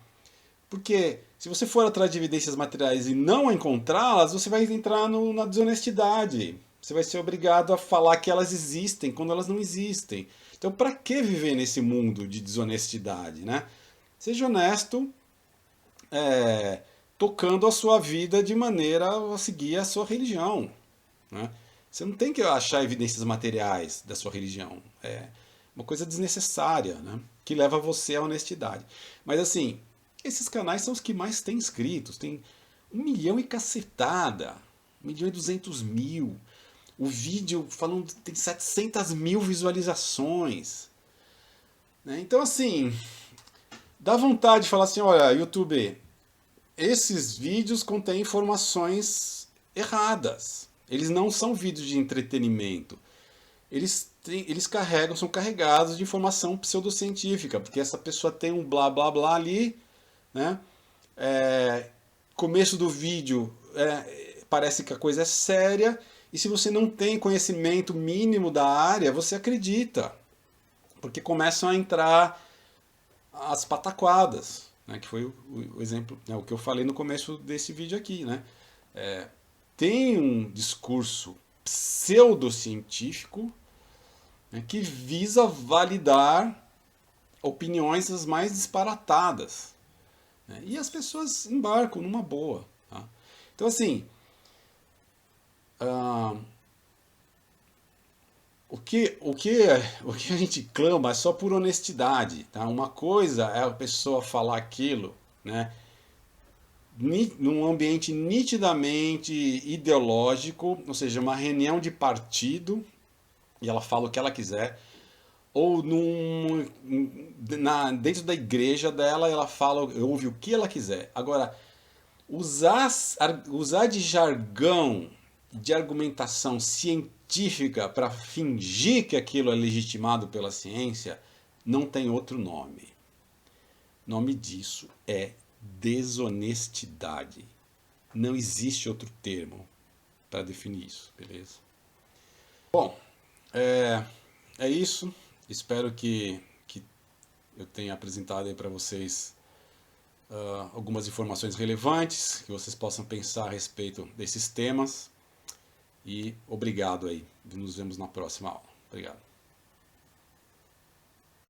Porque se você for atrás de evidências materiais e não encontrá-las, você vai entrar na desonestidade. Você vai ser obrigado a falar que elas existem quando elas não existem. Então, para que viver nesse mundo de desonestidade, né? Seja honesto, tocando a sua vida de maneira a seguir a sua religião, né? Você não tem que achar evidências materiais da sua religião. É uma coisa desnecessária, né? Que leva você à honestidade. Mas assim, esses canais são os que mais têm inscritos. Tem 1 milhão e cacetada. 1.200.000. O vídeo falando tem 700 mil visualizações. Né? Então assim, dá vontade de falar assim, olha, YouTube, esses vídeos contêm informações erradas. Eles não são vídeos de entretenimento. Eles são carregados de informação pseudocientífica, porque essa pessoa tem um blá blá blá ali, né? Começo do vídeo parece que a coisa é séria, e se você não tem conhecimento mínimo da área, você acredita, porque começam a entrar as pataquadas, né? Que foi o exemplo, né? O que eu falei no começo desse vídeo aqui, né? Tem um discurso pseudocientífico, né, que visa validar opiniões as mais disparatadas, né, e as pessoas embarcam numa boa. Tá? Então, assim, o que a gente clama é só por honestidade. Tá? Uma coisa é a pessoa falar aquilo, né, num ambiente nitidamente ideológico, ou seja, uma reunião de partido, e ela fala o que ela quiser, ou dentro da igreja dela ela fala, ouve o que ela quiser. Agora, usar de jargão, de argumentação científica para fingir que aquilo é legitimado pela ciência, não tem outro nome. O nome disso é desonestidade. Não existe outro termo para definir isso, beleza? Bom, é isso. Espero que eu tenha apresentado aí para vocês algumas informações relevantes, que vocês possam pensar a respeito desses temas. E obrigado aí. Nos vemos na próxima aula. Obrigado.